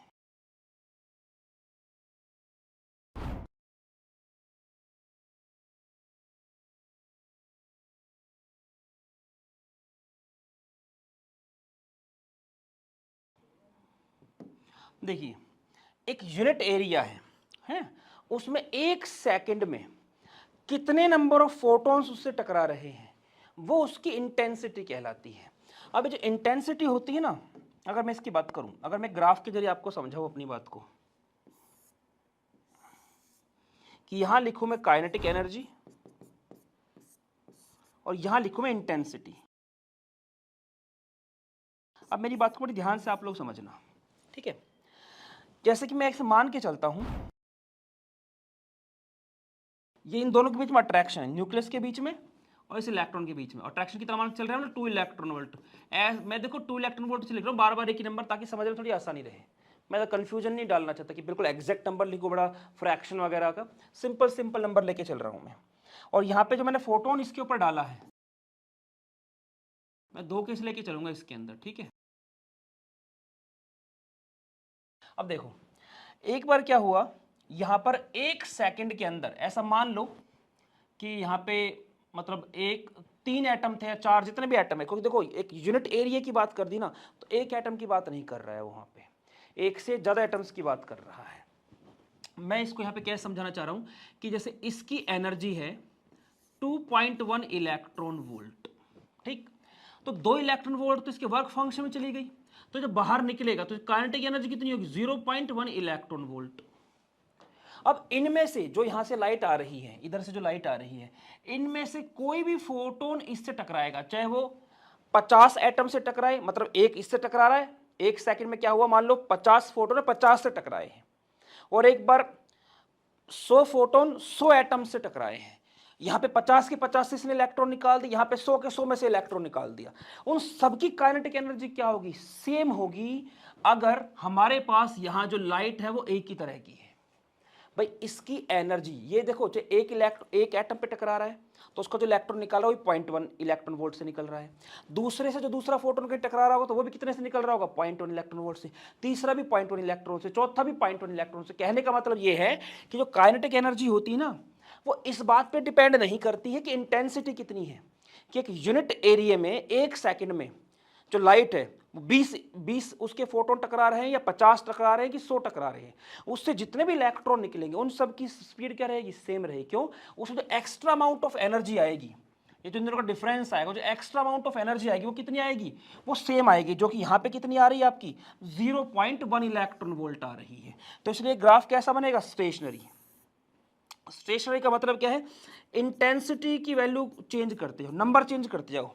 देखिए एक यूनिट एरिया है उसमें 1 सेकंड में कितने नंबर ऑफ फोटॉन्स उससे टकरा रहे हैं, वो उसकी इंटेंसिटी कहलाती है। अब जो इंटेंसिटी होती है ना, अगर मैं इसकी बात करूं, अगर मैं ग्राफ के जरिए आपको समझाऊं अपनी बात को, कि यहां लिखूं मैं काइनेटिक एनर्जी और यहां लिखूं मैं इंटेंसिटी। अब मेरी बात को बड़ी ध्यान से आप लोग समझना, ठीक है। जैसे कि मैं एक मान के चलता हूं, ये इन दोनों के बीच में अट्रैक्शन है, न्यूक्लियस के बीच में और इस इलेक्ट्रॉन के बीच में। अट्रैक्शन की तरह मान चल रहा है ना 2 इलेक्ट्रॉन वोल्ट। मैं देखो 2 इलेक्ट्रॉन वोल्ट से लिख रहा हूँ बार बार एक ही नंबर, ताकि समझने में थोड़ी आसानी रहे। मैं तो कंफ्यूजन नहीं डालना चाहता कि बिल्कुल एग्जैक्ट नंबर लिखो, बड़ा फ्रैक्शन वगैरह का, सिंपल नंबर लेके चल रहा हूँ मैं। और यहाँ पे जो मैंने फोटोन इसके ऊपर डाला है, मैं 2 केस लेके चलूंगा इसके अंदर, ठीक है। अब देखो एक बार क्या हुआ, यहां पर 1 सेकंड के अंदर ऐसा मान लो कि यहाँ पे मतलब 3 एटम थे या 4, जितने भी एटम है, क्योंकि देखो एक यूनिट एरिया की बात कर दी ना, तो एक एटम की बात नहीं कर रहा है, वहां पे एक से ज्यादा एटम्स की बात कर रहा है। मैं इसको यहाँ पे कैसे समझाना चाह रहा हूं कि जैसे इसकी एनर्जी है 2.1 इलेक्ट्रॉन वोल्ट, ठीक। तो 2 इलेक्ट्रॉन वोल्ट तो इसके वर्क फंक्शन में चली गई, तो जब बाहर निकलेगा तो काइनेटिक एनर्जी कितनी होगी, 0.1 इलेक्ट्रॉन वोल्ट। अब इनमें से जो यहां से लाइट आ रही है, इधर से जो लाइट आ रही है, इनमें से कोई भी फोटोन इससे टकराएगा, चाहे वो 50 एटम से टकराए, मतलब एक इससे टकरा रहा है, 1 सेकंड में क्या हुआ, मान लो 50 फोटोन 50 से टकराए हैं, और एक बार 100 फोटोन 100 एटम से टकराए हैं। यहां पे 50 के 50 से इसने इलेक्ट्रॉन निकाल दिया, यहां पे 100 के 100 में से इलेक्ट्रॉन निकाल दिया। उन सबकी काइनेटिक एनर्जी क्या होगी, सेम होगी, अगर हमारे पास यहां जो लाइट है वो एक ही तरह की है। भाई इसकी एनर्जी, ये देखो जो एक एटम पे टकरा रहा है, तो उसका जो इलेक्ट्रॉन निकाल रहा है वो 0.1 इलेक्ट्रॉन वोल्ट से निकल रहा है। दूसरे से जो दूसरा फोटोन के टकरा रहा होगा तो वो भी कितने से निकल रहा होगा, 0.1 इलेक्ट्रॉन वोल्ट से। तीसरा भी 0.1 इलेक्ट्रॉन से, चौथा भी 0.1 इलेक्ट्रॉन से। कहने का मतलब ये है कि जो काइनेटिक एनर्जी होती है ना, वो इस बात पे डिपेंड नहीं करती है कि इंटेंसिटी कितनी है, कि एक यूनिट एरिया में 1 सेकंड में जो लाइट है 20 उसके फोटोन टकरा रहे हैं या 50 टकरा रहे हैं कि 100 टकरा रहे हैं, उससे जितने भी इलेक्ट्रॉन निकलेंगे उन सब की स्पीड क्या रहेगी, सेम रहेगी। क्यों, उसमें जो एक्स्ट्रा अमाउंट ऑफ एनर्जी आएगी, ये जो इन दोनों का डिफरेंस आएगा, जो एक्स्ट्रा अमाउंट ऑफ एनर्जी आएगी वो कितनी आएगी, वो सेम आएगी, जो कि यहाँ पे कितनी आ रही है आपकी 0.1 इलेक्ट्रॉन वोल्ट आ रही है। तो इसलिए ग्राफ कैसा बनेगा, स्टेशनरी। स्टेशनरी का मतलब क्या है, इंटेंसिटी की वैल्यू चेंज करते जाओ, नंबर चेंज करते जाओ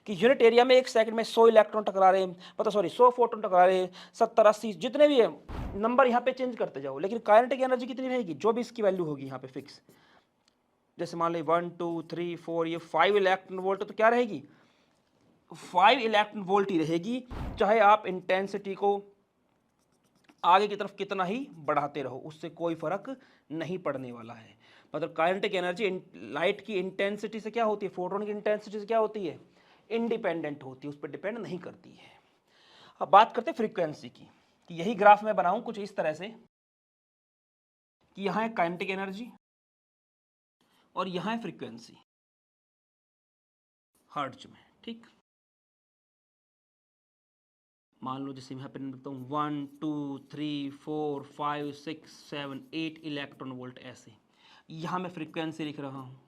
कि यूनिट एरिया में 1 सेकंड में 100 इलेक्ट्रॉन टकरा रहे हैं, मतलब सॉरी 100 फोटोन टकरा रहे हैं, 70 80 जितने भी है नंबर यहाँ पे चेंज करते जाओ, लेकिन काइनेटिक एनर्जी कितनी रहेगी, जो भी इसकी वैल्यू होगी यहाँ पे फिक्स। जैसे मान लो 1 2 3 4 ये 5 इलेक्ट्रॉन वोल्ट, तो क्या रहेगी 5 इलेक्ट्रॉन वोल्ट ही रहेगी, चाहे आप इंटेंसिटी को आगे की तरफ कितना ही बढ़ाते रहो, उससे कोई फर्क नहीं पड़ने वाला है। मतलब काइनेटिक एनर्जी लाइट की इंटेंसिटी से क्या होती है, फोटोन की इंटेंसिटी से क्या होती है, इंडिपेंडेंट होती है, उस पर डिपेंड नहीं करती है। अब बात करते हैं फ्रीक्वेंसी की, कि यही ग्राफ मैं बनाऊं कुछ इस तरह से कि यहां है काइनेटिक एनर्जी और यहां है फ्रीक्वेंसी हर्ट्ज में, ठीक। मान लो जैसे यहाँ पे लिखता हूँ 1 2 3 4 5 6 7 8 इलेक्ट्रॉन वोल्ट, ऐसे यहाँ मैं फ्रीक्वेंसी लिख रहा हूँ,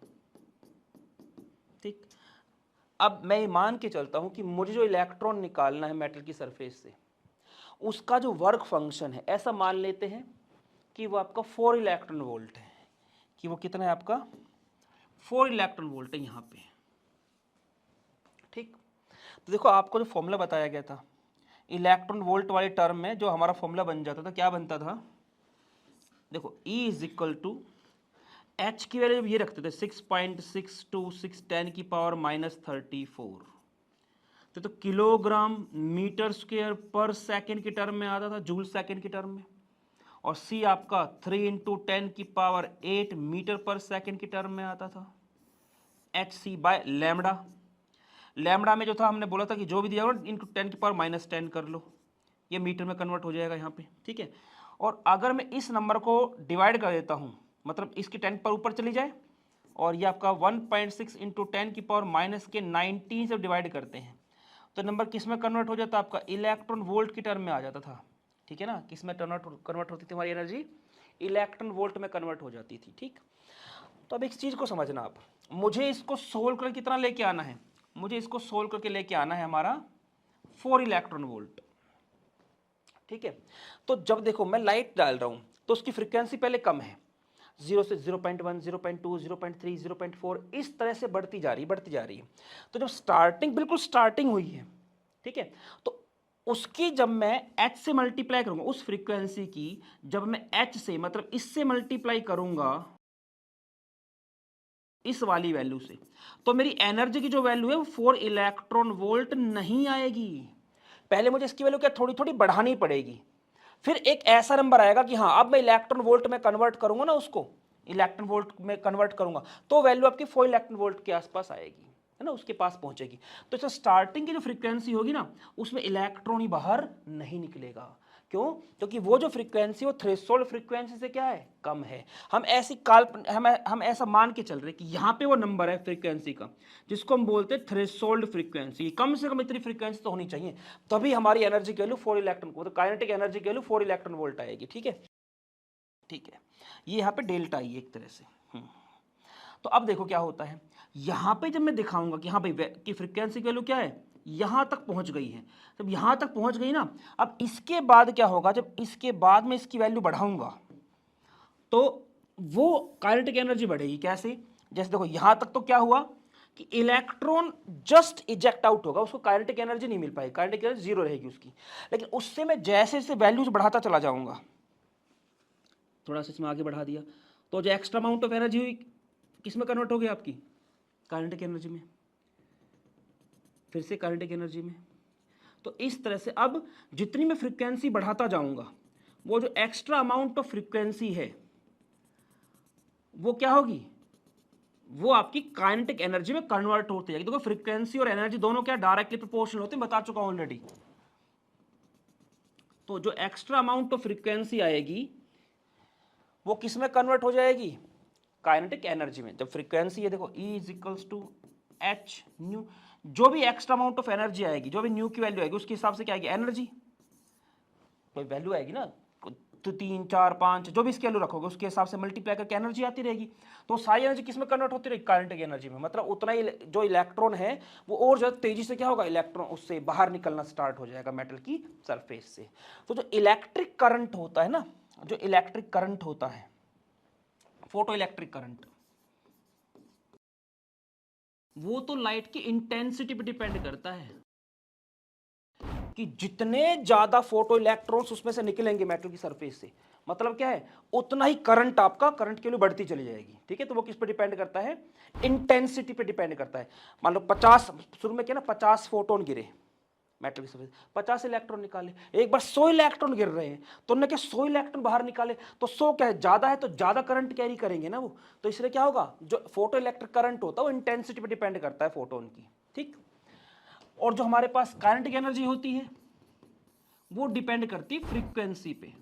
ठीक। अब मैं ये मान के चलता हूँ कि मुझे जो इलेक्ट्रॉन निकालना है मेटल की सरफेस से, उसका जो वर्क फंक्शन है, ऐसा मान लेते हैं कि वो आपका 4 इलेक्ट्रॉन वोल्ट है, कि वो कितना है आपका 4 इलेक्ट्रॉन वोल्ट है यहाँ पे, ठीक। तो देखो आपको जो फॉर्मूला बताया गया था इलेक्ट्रॉन वोल्ट वाले टर्म में, जो हमारा फॉर्मूला बन जाता था, क्या बनता था, देखो E is equal to H की वैल्यू जब ये रखते थे 6.626 की पावर -34, तो किलोग्राम मीटर स्क्वायर पर सेकंड के टर्म में आता था, जूल सेकंड के टर्म में, और C आपका 3 × 10 की पावर 8 मीटर पर सेकंड के टर्म में आता था, HC बाय लैम्बडा। लैम्बडा में जो था हमने बोला था कि जो भी दिया होगा इनटू 10 की पावर -10 कर लो, ये मीटर में कन्वर्ट हो जाएगा यहाँ पे, ठीक है। और अगर मैं इस नंबर को डिवाइड कर देता हूँ, मतलब इसकी 10 पर ऊपर चली जाए, और ये आपका 1.6 × 10 की पावर -19 से डिवाइड करते हैं, तो नंबर किस में कन्वर्ट हो जाता है आपका, इलेक्ट्रॉन वोल्ट की टर्म में आ जाता था, ठीक है ना। किस में कन्वर्ट होती थी हमारी एनर्जी, इलेक्ट्रॉन वोल्ट में कन्वर्ट हो जाती थी, ठीक। तो अब एक चीज़ को समझना आप, मुझे इसको सोल्व करके कितना लेके आना है, मुझे इसको सोल्व करके लेके आना है हमारा 4 इलेक्ट्रॉन वोल्ट, ठीक है। तो जब देखो मैं लाइट डाल रहा हूं तो उसकी फ्रीक्वेंसी पहले कम है, 0 से 0.1 0.2 0.3 0.4 इस तरह से बढ़ती जा रही है। तो जब स्टार्टिंग बिल्कुल स्टार्टिंग हुई है, ठीक है, तो उसकी जब मैं h से मल्टीप्लाई करूंगा, उस फ्रीक्वेंसी की जब मैं h से मतलब इससे मल्टीप्लाई करूंगा इस वाली वैल्यू से, तो मेरी एनर्जी की जो वैल्यू है वो 4 इलेक्ट्रॉन वोल्ट नहीं आएगी। पहले मुझे इसकी वैल्यू क्या थोड़ी थोड़ी बढ़ानी पड़ेगी, फिर एक ऐसा नंबर आएगा कि हाँ अब मैं इलेक्ट्रॉन वोल्ट में कन्वर्ट करूंगा ना, उसको इलेक्ट्रॉन वोल्ट में कन्वर्ट करूंगा, तो वैल्यू आपकी 4 इलेक्ट्रॉन वोल्ट के आसपास आएगी, है ना, उसके पास पहुंचेगी। तो इसका स्टार्टिंग की जो फ्रीक्वेंसी होगी ना, उसमें इलेक्ट्रॉन ही बाहर नहीं निकलेगा। क्यों? क्योंकि वो जो फ्रीक्वेंसी वो थ्रेशोल्ड फ्रीक्वेंसी से क्या है, कम है। हम ऐसी हम ऐसा मान के चल रहे कि यहाँ पे वो नंबर है फ्रीक्वेंसी का, जिसको हम बोलते हैं थ्रेशोल्ड फ्रीक्वेंसी। कम से कम इतनी फ्रीक्वेंसी तो होनी चाहिए, तभी हमारी एनर्जी की वैल्यू 4 इलेक्ट्रॉन को, तो काइनेटिक एनर्जी की वैल्यू 4 इलेक्ट्रॉन वोल्ट आएगी, ठीक है। ठीक है, ये यहाँ पे डेल्टा आई एक तरह से। तो अब देखो क्या होता है, यहाँ पे जब मैं दिखाऊंगा कि हाँ भाई की फ्रीक्वेंसी की वैल्यू क्या है, यहाँ तक पहुँच गई है, जब यहाँ तक पहुँच गई ना, अब इसके बाद क्या होगा, जब इसके बाद में इसकी वैल्यू बढ़ाऊंगा तो वो काइनेटिक एनर्जी बढ़ेगी। कैसे? जैसे देखो यहाँ तक तो क्या हुआ कि इलेक्ट्रॉन जस्ट इजेक्ट आउट होगा, उसको काइनेटिक एनर्जी नहीं मिल पाएगी, काइनेटिक एनर्जी जीरो रहेगी उसकी। लेकिन उससे मैं जैसे जैसे वैल्यूज बढ़ाता चला जाऊंगा, थोड़ा सा इसमें आगे बढ़ा दिया, तो जो एक्स्ट्रा अमाउंट ऑफ एनर्जी हुई किस में कन्वर्ट हो गई आपकी, काइनेटिक एनर्जी में, फिर से काइनेटिक एनर्जी में। तो इस तरह से अब जितनी मैं फ्रीक्वेंसी बढ़ाता जाऊंगा, वो जो एक्स्ट्रा अमाउंट ऑफ फ्रीक्वेंसी है वो क्या होगी, वो आपकी काइनेटिक एनर्जी में कन्वर्ट होती जाएगी। देखो फ्रीक्वेंसी और एनर्जी दोनों क्या डायरेक्टली प्रोपोर्शनल होते हैं, बता चुका हूं ऑलरेडी। तो जो एक्स्ट्रा अमाउंट ऑफ फ्रीक्वेंसी आएगी वो किस में कन्वर्ट हो जाएगी, काइनेटिक एनर्जी में। जब फ्रीक्वेंसी है देखो E is equals to H nu, जो भी एक्स्ट्रा अमाउंट ऑफ एनर्जी आएगी, जो भी न्यू की वैल्यू आएगी, उसके हिसाब से क्या आएगी, एनर्जी कोई वैल्यू आएगी ना, तो 3 4 5 जो भी इसकी वैल्यू रखोगे उसके हिसाब से मल्टीप्लाई करके एनर्जी आती रहेगी। तो सारी एनर्जी किस में कन्वर्ट होती रहेगी, काइनेटिक एनर्जी में। मतलब उतना ही जो इलेक्ट्रॉन है वो और ज्यादा तेजी से क्या होगा, इलेक्ट्रॉन उससे बाहर निकलना स्टार्ट हो जाएगा मेटल की सरफेस से। तो जो इलेक्ट्रिक करंट होता है ना, जो इलेक्ट्रिक करंट होता है फोटो इलेक्ट्रिक करंट, वो तो लाइट की इंटेंसिटी पे डिपेंड करता है कि जितने ज्यादा फोटो इलेक्ट्रॉन्स उसमें से निकलेंगे मेटल की सरफेस से, मतलब क्या है, उतना ही करंट, आपका करंट की वैल्यू बढ़ती चली जाएगी। ठीक है, तो वो किस पे डिपेंड करता है, इंटेंसिटी पे डिपेंड करता है। मान लो 50, शुरू में क्या ना 50 फोटोन गिरे मेटल की सरफेस, 50 इलेक्ट्रॉन निकाले, एक बार 100 इलेक्ट्रॉन गिर रहे हैं तो उन्होंने क्या 100 इलेक्ट्रॉन बाहर निकाले, तो 100 क्या है, ज्यादा है तो ज्यादा करंट कैरी करेंगे ना वो, तो इसलिए क्या होगा, जो फोटो इलेक्ट्रिक करंट होता है वो इंटेंसिटी पे डिपेंड करता है फोटोन की। ठीक, और जो हमारे पास काइनेटिक एनर्जी होती है वो डिपेंड करती फ्रीक्वेंसी पे।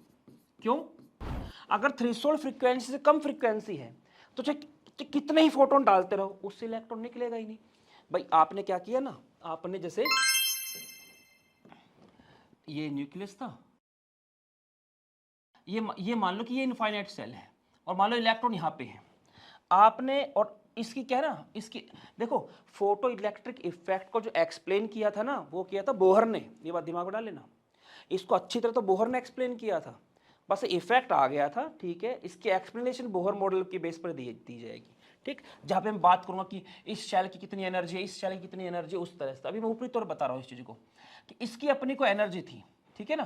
क्यों, अगर थ्रेशोल्ड फ्रीक्वेंसी से कम फ्रीक्वेंसी है तो चाहे कितने ही फोटोन डालते रहो उससे इलेक्ट्रॉन निकलेगा ही नहीं। भाई आपने क्या किया ना, आपने जैसे ये न्यूक्लियस था, ये मान लो कि ये इनफाइनाइट सेल है और मान लो इलेक्ट्रॉन यहाँ पे है, आपने, और इसकी क्या है ना, इसकी देखो फोटो इलेक्ट्रिक इफेक्ट को जो एक्सप्लेन किया था ना वो किया था बोहर ने, ये बात दिमाग में डाल लेना, इसको अच्छी तरह तो बोहर ने एक्सप्लेन किया था, बस इफेक्ट आ गया था। ठीक है, इसकी एक्सप्लेनेशन बोहर मॉडल की बेस पर दी जाएगी। ठीक, जहाँ पे मैं बात करूंगा कि इस शेल की कितनी एनर्जी है, इस शेल की कितनी एनर्जी है, उस तरह से। अभी मैं ऊपरी तौर बता रहा हूँ इस चीज को कि इसकी अपनी को एनर्जी थी। ठीक है ना,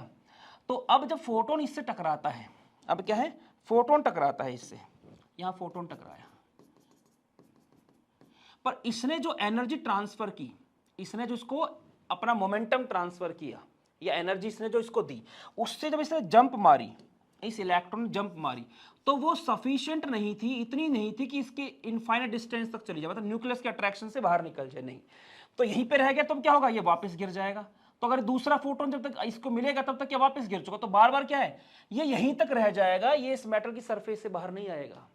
तो अब जब फोटोन इससे टकराता है, अब क्या है, फोटोन टकराता है इससे, यहां फोटोन टकराया, पर इसने जो एनर्जी ट्रांसफर की, इसने जो इसको अपना मोमेंटम ट्रांसफर किया या एनर्जी इसने जो इसको दी, उससे जब इसने जंप मारी, इस इलेक्ट्रॉन ने जंप मारी, तो वो सफिशिएंट नहीं थी, इतनी नहीं थी कि इसके इनफाइनाइट डिस्टेंस तक चली जाए, मतलब न्यूक्लियस के अट्रैक्शन से बाहर निकल जाए, नहीं, तो यहीं पे रह गया तो क्या होगा, ये वापस गिर जाएगा। तो अगर दूसरा फोटोन जब तक इसको मिलेगा तब तक ये वापस गिर चुका, तो बार बार क्या है, ये यहीं तक रह जाएगा, ये इस मेटल की सरफेस से बाहर नहीं आएगा।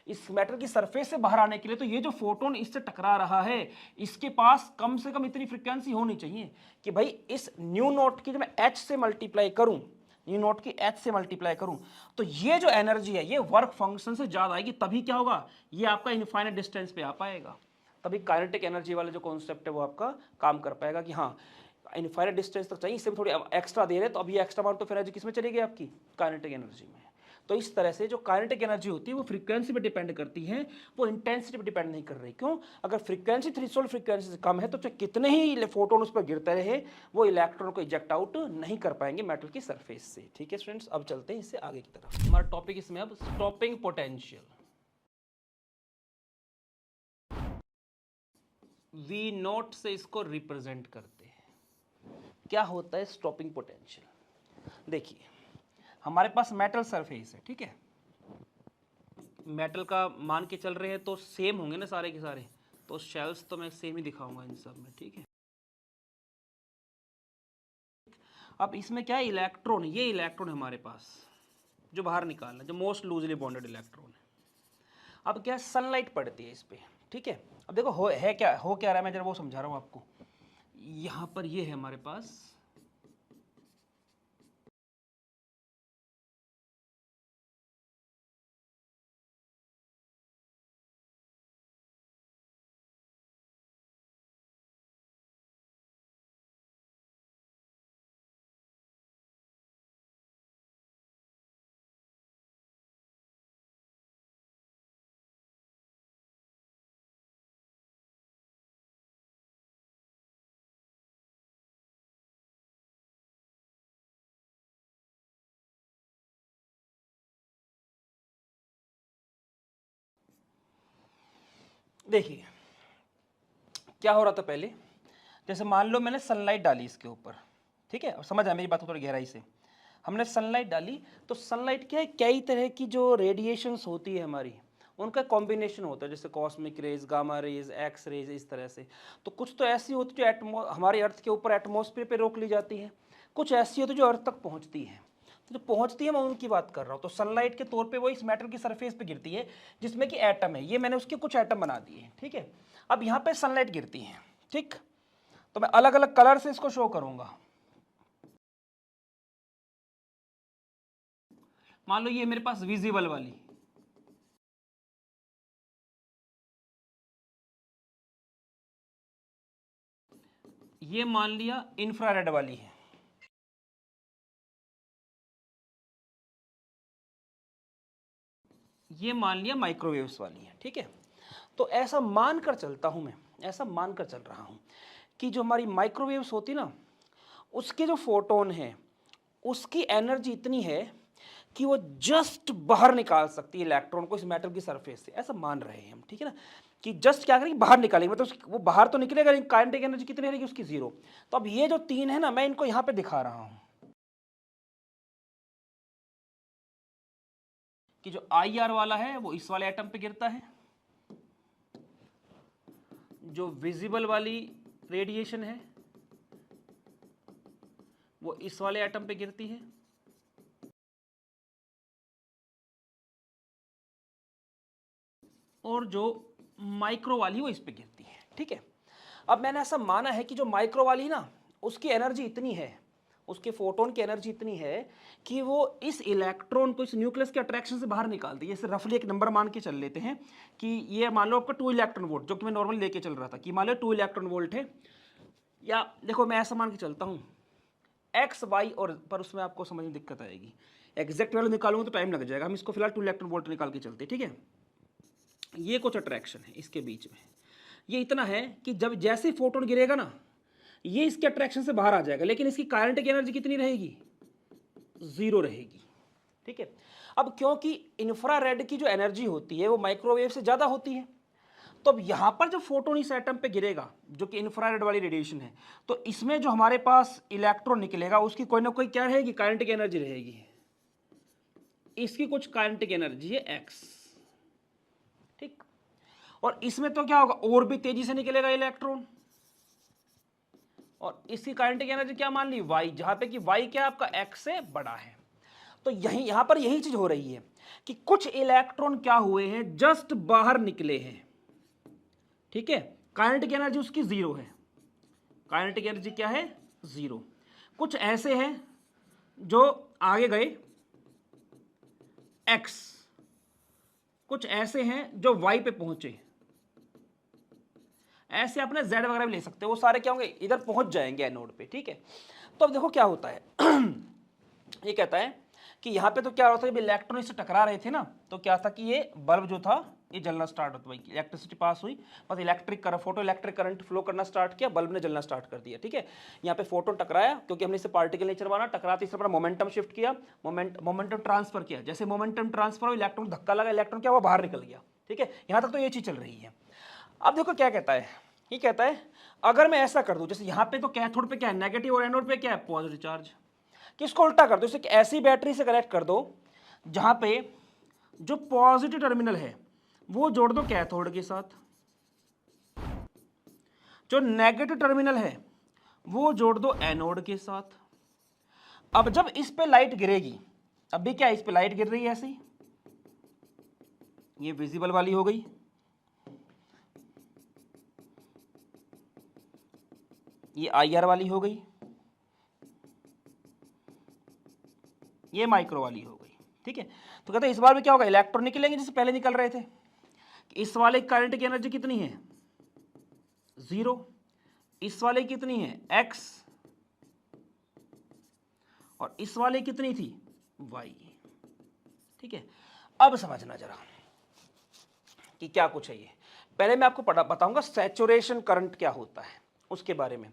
इस मेटल की सरफेस से बाहर आने के लिए तो ये जो फोटोन इससे टकरा रहा है इसके पास कम से कम इतनी फ्रीक्वेंसी होनी चाहिए कि भाई इस न्यू नॉट की जब मैं एच से मल्टीप्लाई करूं, न्यू नॉट की एच से मल्टीप्लाई करूं, तो ये जो एनर्जी है ये वर्क फंक्शन से ज्यादा आएगी, तभी क्या होगा, ये आपका इनफाइनाइट डिस्टेंस पे आ पाएगा, तभी काइनेटिक एनर्जी वाला जो कॉन्सेप्ट है वो आपका काम कर पाएगा कि हाँ इनफाइनाइट डिस्टेंस तक चाहिए, इससे भी थोड़ी एक्स्ट्रा दे रहे, तो अभी एक्स्ट्रा अमाउंट ऑफ एनर्जी किसमें चली गई आपकी, काइनेटिक एनर्जी में। तो इस तरह से जो काइनेटिक एनर्जी होती है वो फ्रीक्वेंसी पे डिपेंड करती है, वो इंटेंसिटी पे डिपेंड नहीं कर रही। क्यों, अगर फ्रीक्वेंसी थ्रेशोल्ड फ्रीक्वेंसी से कम है तो चाहे कितने ही फोटोन उस पर गिरते रहे वो इलेक्ट्रॉन को इजेक्ट आउट नहीं कर पाएंगे मेटल की सरफेस से। ठीक है स्टूडेंट्स, अब चलते हैं इससे आगे की तरफ। हमारा टॉपिक इसमें अब स्टॉपिंग पोटेंशियल, वी नॉट से इसको रिप्रेजेंट करते हैं। क्या होता है स्टॉपिंग पोटेंशियल, देखिए हमारे पास मेटल सरफेस है, ठीक है, मेटल का मान के चल रहे हैं तो सेम होंगे ना सारे के सारे, तो शेल्स तो मैं सेम ही दिखाऊंगा इन सब में। ठीक है, अब इसमें क्या है, इलेक्ट्रॉन, ये इलेक्ट्रॉन है हमारे पास जो बाहर निकालना, जो मोस्ट लूजली बॉन्डेड इलेक्ट्रॉन है। अब क्या, सनलाइट पड़ती है इस पर। ठीक है, अब देखो हो क्या रहा है, मैं जरा वो समझा रहा हूँ आपको। यहाँ पर ये है हमारे पास, देखिए क्या हो रहा था पहले, जैसे मान लो मैंने सनलाइट डाली इसके ऊपर, ठीक है, और समझ आया मेरी बात को थोड़ी गहराई से, हमने सनलाइट डाली तो सनलाइट क्या है, कई तरह की जो रेडिएशंस होती है हमारी, उनका कॉम्बिनेशन होता है, जैसे cosmic rays, gamma rays, X rays, इस तरह से। तो कुछ तो ऐसी होती है जो हमारे अर्थ के ऊपर एटमॉस्फेयर पे रोक ली जाती है, कुछ ऐसी होती है जो अर्थ तक पहुंचती है। तो जो पहुंचती है मैं उनकी बात कर रहा हूँ। तो सनलाइट के तौर पे वो इस मेटल की सरफेस पे गिरती है जिसमें कि एटम है, ये मैंने उसके कुछ एटम बना दिए, ठीक है। अब यहाँ पे सनलाइट गिरती है, ठीक, तो मैं अलग अलग कलर से इसको शो करूंगा। मान लो ये मेरे पास विजिबल वाली, ये मान लिया इंफ्रारेड वाली है, ये मान लिया माइक्रोवेव्स वाली है, ठीक है। तो ऐसा मानकर चलता हूं मैं, ऐसा मानकर चल रहा हूं कि जो हमारी माइक्रोवेव्स होती ना, उसके जो फोटोन है उसकी एनर्जी इतनी है कि वो जस्ट बाहर निकाल सकती है इलेक्ट्रॉन को इस मेटल की सरफेस से, ऐसा मान रहे हैं हम, ठीक है ना, कि जस्ट क्या करेंगे, बाहर निकालेंगे, मतलब वो बाहर तो निकलेगा लेकिन काइनेटिक एनर्जी कितनी रहेगी उसकी, 0। तो अब ये जो 3 है ना, मैं इनको यहां पे दिखा रहा हूं कि जो IR वाला है वो इस वाले एटम पे गिरता है, जो विजिबल वाली रेडिएशन है वो इस वाले एटम पे गिरती है, और जो माइक्रो वाली वो इस पे गिरती है, ठीक है। अब मैंने ऐसा माना है कि जो माइक्रो वाली है ना, उसकी एनर्जी इतनी है, उसके फोटोन की एनर्जी इतनी है कि वो इस इलेक्ट्रॉन को इस न्यूक्लियस के अट्रैक्शन से बाहर निकालती है। जैसे रफली एक नंबर मान के चल लेते हैं कि ये मान लो आपका 2 इलेक्ट्रॉन वोल्ट, जो कि मैं नॉर्मल लेके चल रहा था, कि मान लो 2 इलेक्ट्रॉन वोल्ट है, या देखो मैं ऐसा मान के चलता हूँ एक्स वाई, और पर उसमें आपको समझ में दिक्कत आएगी, एग्जैक्ट वैल्यू निकालूंगा तो टाइम लग जाएगा, हम इसको फिलहाल 2 इलेक्ट्रॉन वोल्ट निकाल के चलते, ठीक है। ये कुछ अट्रैक्शन है इसके बीच में, ये इतना है कि जब जैसे फोटोन गिरेगा ना, ये इसके अट्रैक्शन से बाहर आ जाएगा, लेकिन इसकी काइनेटिक एनर्जी कितनी रहेगी, 0 रहेगी, ठीक है। अब क्योंकि इंफ्रारेड की जो एनर्जी होती है वो माइक्रोवेव से ज्यादा होती है, तो अब यहां पर जब फोटोन इस एटम पे गिरेगा जो कि इंफ्रारेड वाली रेडिएशन है, तो इसमें जो हमारे पास इलेक्ट्रॉन निकलेगा उसकी कोई ना कोई क्या रहेगी, काइनेटिक एनर्जी रहेगी, इसकी कुछ काइनेटिक एनर्जी है एक्स, ठीक। और इसमें तो क्या होगा, और भी तेजी से निकलेगा इलेक्ट्रॉन, और इसकी काइनेटिक एनर्जी क्या मान ली, वाई, जहां पे कि वाई क्या आपका एक्स से बड़ा है। तो यहां पर यही चीज हो रही है कि कुछ इलेक्ट्रॉन क्या हुए हैं, जस्ट बाहर निकले हैं, ठीक है, काइनेटिक एनर्जी उसकी 0 है, काइनेटिक एनर्जी क्या है, 0। कुछ ऐसे हैं जो आगे गए एक्स, कुछ ऐसे हैं जो वाई पे पहुंचे, ऐसे अपने जेड वगैरह भी ले सकते हो, वो सारे क्या होंगे, इधर पहुंच जाएंगे एनोड पे, ठीक है। तो अब देखो क्या होता है ये कहता है कि यहाँ पे तो क्या होता है, जब इलेक्ट्रॉन इससे टकरा रहे थे ना, तो क्या था कि ये बल्ब जो था ये जलना स्टार्ट होता है, इलेक्ट्रिसिटी पास हुई, बस electric current, photo electric current flow करना स्टार्ट किया, बल्ब ने जलना स्टार्ट कर दिया, ठीक है। यहाँ पे फोटोन टकराया, क्योंकि हमने इसे पार्टिकल नेचर माना, टकराते इससे अपना मोमेंटम शिफ्ट किया, मोमेंटम ट्रांसफर किया, जैसे मोमेंटम ट्रांसफर हो, इलेक्ट्रॉन धक्का लगा, इलेक्ट्रॉन क्या हुआ, बाहर निकल गया, ठीक है। यहाँ तक तो ये चीज चल रही है। अब देखो क्या कहता है, ये कहता है अगर मैं ऐसा कर दूं, जैसे यहाँ पे तो कैथोड पे क्या है, नेगेटिव, और एनोड पे क्या है, पॉजिटिव चार्ज, कि इसको उल्टा कर दो, इसे ऐसी बैटरी से कनेक्ट कर दो जहां पे जो पॉजिटिव टर्मिनल है वो जोड़ दो कैथोड के साथ, जो नेगेटिव टर्मिनल है वो जोड़ दो एनोड के साथ। अब जब इस पे लाइट गिरेगी, अभी क्या इस पे लाइट गिर रही है ऐसी, ये विजिबल वाली हो गई, ये IR वाली हो गई, ये माइक्रो वाली हो गई, ठीक है। तो कहते हैं इस बार में क्या होगा, इलेक्ट्रॉन निकलेंगे जैसे पहले निकल रहे थे, इस वाले करंट की एनर्जी कितनी है, 0, इस वाले कितनी है, x, और इस वाले कितनी थी, y, ठीक है। अब समझना जरा कि क्या कुछ है ये, पहले मैं आपको बताऊंगा सैचुरेशन करंट क्या होता है उसके बारे में,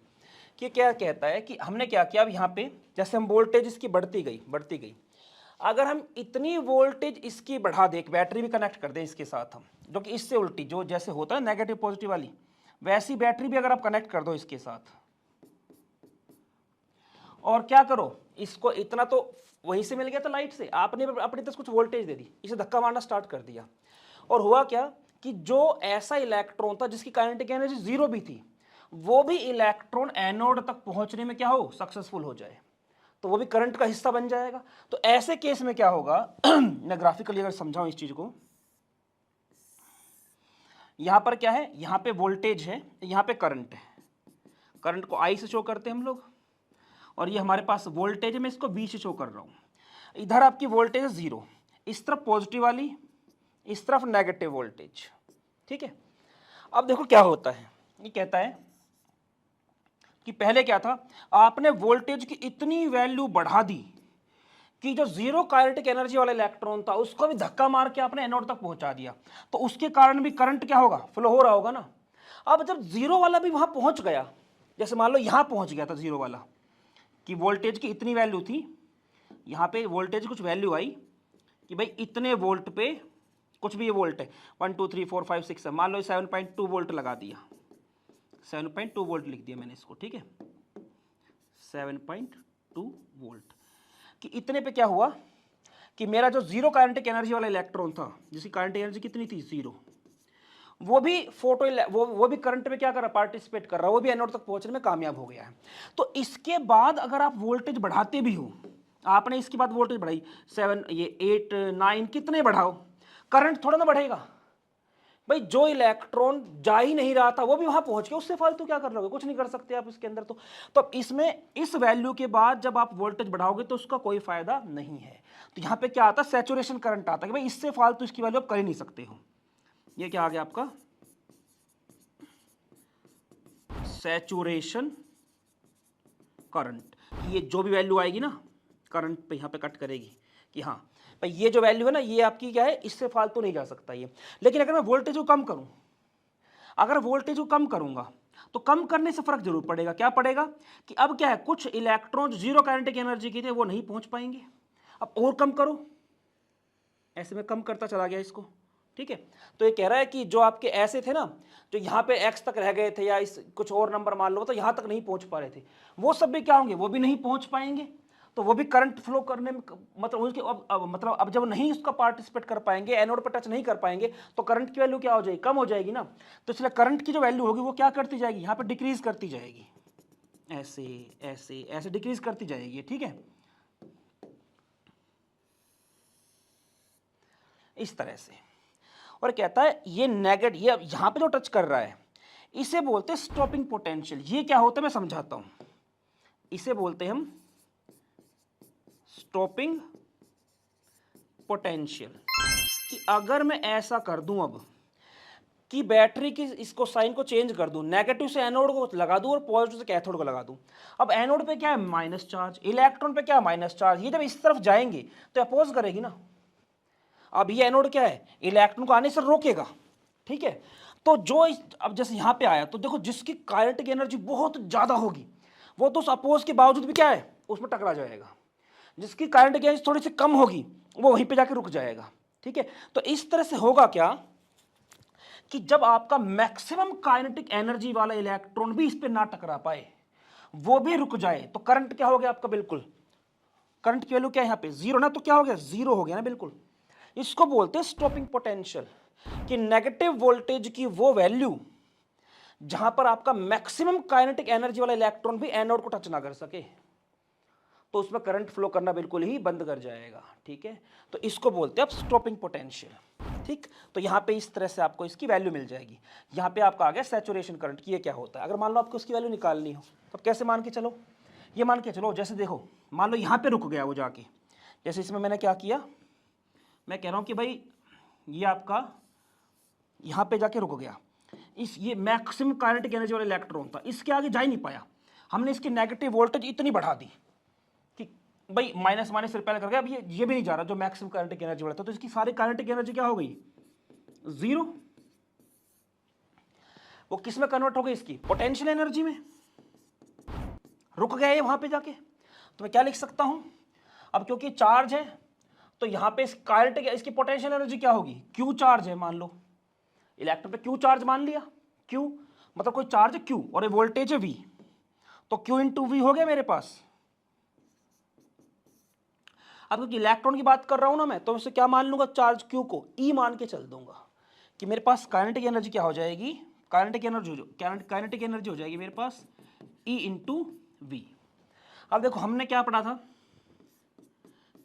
कि क्या कहता है कि हमने क्या किया, अब यहाँ पे जैसे हम वोल्टेज इसकी बढ़ती गई, अगर हम इतनी वोल्टेज इसकी बढ़ा दें, बैटरी भी कनेक्ट कर दें इसके साथ हम, जो कि इससे उल्टी, जो जैसे होता है नेगेटिव पॉजिटिव वाली, वैसी बैटरी भी अगर आप कनेक्ट कर दो इसके साथ, और क्या करो, इसको इतना तो वहीं से मिल गया था लाइट से, आपने अपनी तरफ कुछ वोल्टेज दे दी, इसे धक्का मारना स्टार्ट कर दिया, और हुआ क्या कि जो ऐसा इलेक्ट्रॉन था जिसकी काइनेटिक एनर्जी 0 भी थी, वो भी इलेक्ट्रॉन एनोड तक पहुंचने में क्या हो, सक्सेसफुल हो जाए, तो वो भी करंट का हिस्सा बन जाएगा। तो ऐसे केस में क्या होगा मैं ग्राफिकली अगर समझाऊं इस चीज को, यहां पर क्या है, यहां पे वोल्टेज है, यहां पे करंट है, करंट को I से शो करते हैं हम लोग, और ये हमारे पास वोल्टेज है, मैं इसको V से शो कर रहा हूं। इधर आपकी वोल्टेज है 0, इस तरफ पॉजिटिव वाली, इस तरफ नेगेटिव वोल्टेज, ठीक है। अब देखो क्या होता है, ये कहता है कि पहले क्या था, आपने वोल्टेज की इतनी वैल्यू बढ़ा दी कि जो जीरो काइनेटिक एनर्जी वाला इलेक्ट्रॉन था उसको भी धक्का मार के आपने एनोड तक पहुंचा दिया, तो उसके कारण भी करंट क्या होगा, फ्लो हो रहा होगा ना। अब जब जीरो वाला भी वहां पहुंच गया, जैसे मान लो यहां पहुंच गया था जीरो वाला, कि वोल्टेज की इतनी वैल्यू थी, यहां पे वोल्टेज कुछ वैल्यू आई कि भाई इतने वोल्ट पे, कुछ भी ये वोल्ट है 1 2 3 4 5 6 है, मान लो 7.2 वोल्ट लगा दिया, 7.2 वोल्ट लिख दिया मैंने इसको, ठीक है 7.2 वोल्ट, कि इतने पे क्या हुआ कि मेरा जो जीरो काइनेटिक एनर्जी वाला इलेक्ट्रॉन था, जिसकी काइनेटिक एनर्जी कितनी थी, जीरो, वो भी वो भी करंट में क्या कर रहा, पार्टिसिपेट कर रहा है, वो भी एनोड तक पहुंचने में कामयाब हो गया है। तो इसके बाद अगर आप वोल्टेज बढ़ाते भी हो, आपने इसके बाद वोल्टेज बढ़ाई 7 ये 8 9 कितने बढ़ाओ, करंट थोड़ा ना बढ़ेगा भाई, जो इलेक्ट्रॉन जा ही नहीं रहा था वो भी वहां पहुंच गया, उससे फालतू क्या कर रहे हो, कुछ नहीं कर सकते आप इसके अंदर। तो अब इसमें इस वैल्यू के बाद जब आप वोल्टेज बढ़ाओगे तो उसका कोई फायदा नहीं है। तो यहां पे क्या आता है, सैचुरेशन करंट आता है कि भाई इससे फालतू इसकी वैल्यू आप कर ही नहीं सकते हो। ये क्या आ गया आपका, सैचुरेशन करंट। ये जो भी वैल्यू आएगी ना करंट पे, यहां पे कट करेगी कि हाँ भाई ये जो वैल्यू है ना ये आपकी क्या है, इससे फालतू नहीं जा सकता ये। लेकिन अगर मैं वोल्टेज को कम करूं, अगर वोल्टेज को कम करूंगा तो कम करने से फर्क जरूर पड़ेगा। क्या पड़ेगा कि अब क्या है, कुछ इलेक्ट्रॉन जीरो काइनेटिक एनर्जी के थे वो नहीं पहुंच पाएंगे, अब और कम करो, ऐसे में कम करता चला गया इसको, ठीक है। तो ये कह रहा है कि जो आपके ऐसे थे ना, जो यहाँ पे x तक रह गए थे या इस कुछ और नंबर मान लो तो यहाँ तक नहीं पहुंच पा रहे थे, वो सब भी क्या होंगे, वो भी नहीं पहुंच पाएंगे, तो वो भी करंट फ्लो करने में मतलब उसके अब जब नहीं उसका पार्टिसिपेट कर पाएंगे, एनोड पर टच नहीं कर पाएंगे, तो करंट की वैल्यू क्या हो जाएगी, कम हो जाएगी ना। तो इसलिए करंट की जो वैल्यू होगी वो क्या करती जाएगी, यहाँ पे डिक्रीज करती जाएगी, ऐसे ऐसे ऐसे डिक्रीज करती जाएगी, ठीक है, इस तरह से। और कहता है ये नेगेटिव, ये यहां पे जो टच कर रहा है इसे बोलते हैं स्टॉपिंग पोटेंशियल। ये क्या होता है मैं समझाता हूं, इसे बोलते हैं हम स्टॉपिंग पोटेंशियल। कि अगर मैं ऐसा कर दूं अब कि बैटरी की इसको साइन को चेंज कर दूं, नेगेटिव से एनोड को लगा दूं और पॉजिटिव से कैथोड को लगा दूं। अब एनोड पे क्या है, माइनस चार्ज, इलेक्ट्रॉन पे क्या है, माइनस चार्ज। ये जब इस तरफ जाएंगे तो अपोज करेगी ना। अब ये एनोड क्या है, इलेक्ट्रॉन को आने से रोकेगा, ठीक है। तो जो अब जैसे यहां पे आया तो देखो जिसकी काइनेटिक एनर्जी बहुत ज्यादा होगी वो तो उस अपोज के बावजूद भी क्या है, उसमें टकरा जाएगा। जिसकी काइनेटिक एनर्जी थोड़ी सी कम होगी वो वहीं पे जाके रुक जाएगा, ठीक है। तो इस तरह से होगा क्या कि जब आपका मैक्सिमम काइनेटिक एनर्जी वाला इलेक्ट्रॉन भी इस पे ना टकरा पाए, वो भी रुक जाए, तो करंट क्या हो गया आपका, बिल्कुल करंट की वैल्यू क्या है यहाँ पे, जीरो ना, तो क्या हो गया, जीरो हो गया ना बिल्कुल। इसको बोलते हैं स्टॉपिंग पोटेंशियल, कि नेगेटिव वोल्टेज की वो वैल्यू जहां पर आपका मैक्सिमम काइनेटिक एनर्जी वाला इलेक्ट्रॉन भी एनोड को टच ना कर सके, तो उसमें करंट फ्लो करना बिल्कुल ही बंद कर जाएगा, ठीक है। तो इसको बोलते हैं आप स्टॉपिंग पोटेंशियल, ठीक। तो यहां पे इस तरह से आपको इसकी वैल्यू मिल जाएगी। यहां पे आपका आ गया सैचुरेशन करंट की, ये क्या होता है। अगर मान लो आपको इसकी वैल्यू निकालनी हो तो कैसे मान के चलो, ये मान के चलो जैसे देखो मान लो यहां पे रुक गया वो जाके, जैसे इसमें मैंने क्या किया, मैं कह रहा हूं कि भाई ये आपका यहां पे जाके रुक गया, इस ये मैक्सिमम काइनेटिक एनर्जी वाला इलेक्ट्रॉन था, इसके आगे जा ही नहीं पाया, हमने इसकी नेगेटिव वोल्टेज इतनी बढ़ा दी कि भाई माइनस माइनस रिपेल कर गया, अब ये भी नहीं जा रहा जो मैक्सिमम काइनेटिक एनर्जी वाला था, तो इसकी सारी काइनेटिक एनर्जी क्या हो गई, जीरो। वो किस में कन्वर्ट हो गई, इसकी पोटेंशियल एनर्जी में, रुक गया ये वहां पे जाके। तो मैं क्या लिख सकता हूं, अब क्योंकि चार्ज है तो यहां पे इस काइनेटिक इसकी पोटेंशियल एनर्जी क्या होगी, क्यू चार्ज है, मान लो इलेक्ट्रॉन पे क्यू चार्ज मान लिया, क्यू मतलब कोई चार्ज है क्यू और ये वोल्टेज है वी, तो क्यू इंटू वी हो गया मेरे पास। अब क्योंकि इलेक्ट्रॉन की बात कर रहा हूं ना मैं, तो इससे क्या मान लूंगा, चार्ज क्यू को ई मान के चल दूंगा कि मेरे पास काइनेटिक एनर्जी क्या हो जाएगी, काइनेटिक एनर्जी हो जाएगी मेरे पास ई इंटू वी। अब देखो हमने क्या पढ़ा था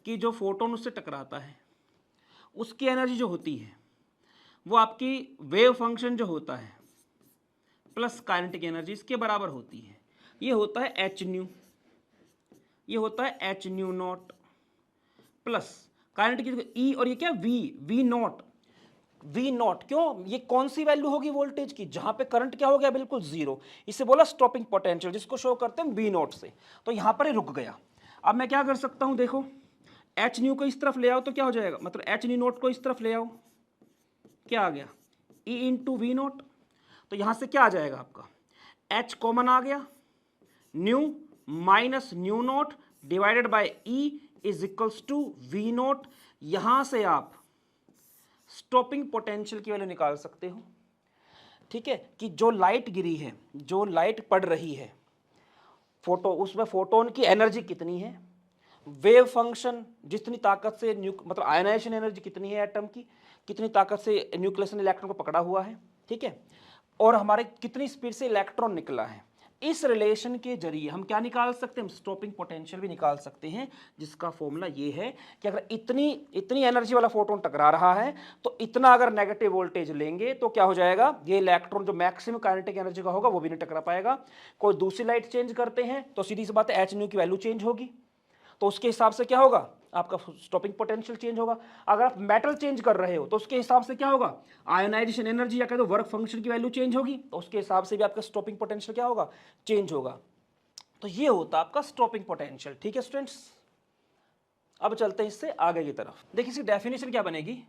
कि जो फोटोन उससे टकराता है उसकी एनर्जी जो होती है वो आपकी वेव फंक्शन जो होता है प्लस काइनेटिक एनर्जी इसके बराबर होती है। ये होता है एच न्यू, ये होता है H nu naught plus kinetic E, और ये क्या वी नॉट, वी नॉट क्यों, ये कौन सी वैल्यू होगी वोल्टेज की, जहां पे करंट क्या हो गया, बिल्कुल जीरो। इसे बोला स्टॉपिंग पोटेंशियल, जिसको शो करते हैं वी नॉट से। तो यहां पर ये रुक गया। अब मैं क्या कर सकता हूं, देखो एच न्यू को इस तरफ ले आओ तो क्या हो जाएगा, मतलब एच न्यू नोट को इस तरफ ले आओ, क्या आ गया, ई इंटू वी नोट। तो यहां से क्या आ जाएगा आपका, एच कॉमन आ गया, nu minus nu nought divided by E is equals to V nought. यहां से आप स्टॉपिंग पोटेंशियल की वैल्यू निकाल सकते हो, ठीक है, कि जो लाइट गिरी है, जो लाइट पड़ रही है फोटो, उसमें फोटोन की एनर्जी कितनी है, वेव फंक्शन जितनी ताकत से मतलब आयनाइजेशन एनर्जी कितनी है एटम की, कितनी ताकत से न्यूक्लियस ने इलेक्ट्रॉन को पकड़ा हुआ है, ठीक है, और हमारे कितनी स्पीड से इलेक्ट्रॉन निकला है। इस रिलेशन के जरिए हम क्या निकाल सकते हैं, हम स्टॉपिंग पोटेंशियल भी निकाल सकते हैं, जिसका फॉर्मूला ये है कि अगर इतनी एनर्जी वाला फोटोन टकरा रहा है तो इतना अगर नेगेटिव वोल्टेज लेंगे तो क्या हो जाएगा, ये इलेक्ट्रॉन जो मैक्सिमम काइनेटिक एनर्जी का होगा वो भी नहीं टकरा पाएगा। कोई दूसरी लाइट चेंज करते हैं तो सीधी सी बात है एच न्यू की वैल्यू चेंज होगी, तो उसके हिसाब से क्या होगा, आपका स्टॉपिंग पोटेंशियल चेंज होगा। अगर आप मेटल चेंज कर रहे हो तो उसके हिसाब से क्या होगा, आयोनाइजेशन एनर्जी या कह दो वर्क फंक्शन की वैल्यू चेंज होगी, तो उसके हिसाब से भी आपका स्टॉपिंग पोटेंशियल क्या होगा, चेंज होगा। तो ये होता आपका स्टॉपिंग पोटेंशियल। ठीक है स्टूडेंट्स, अब चलते हैं इससे आगे की तरफ। देखिए इसकी डेफिनेशन क्या बनेगी,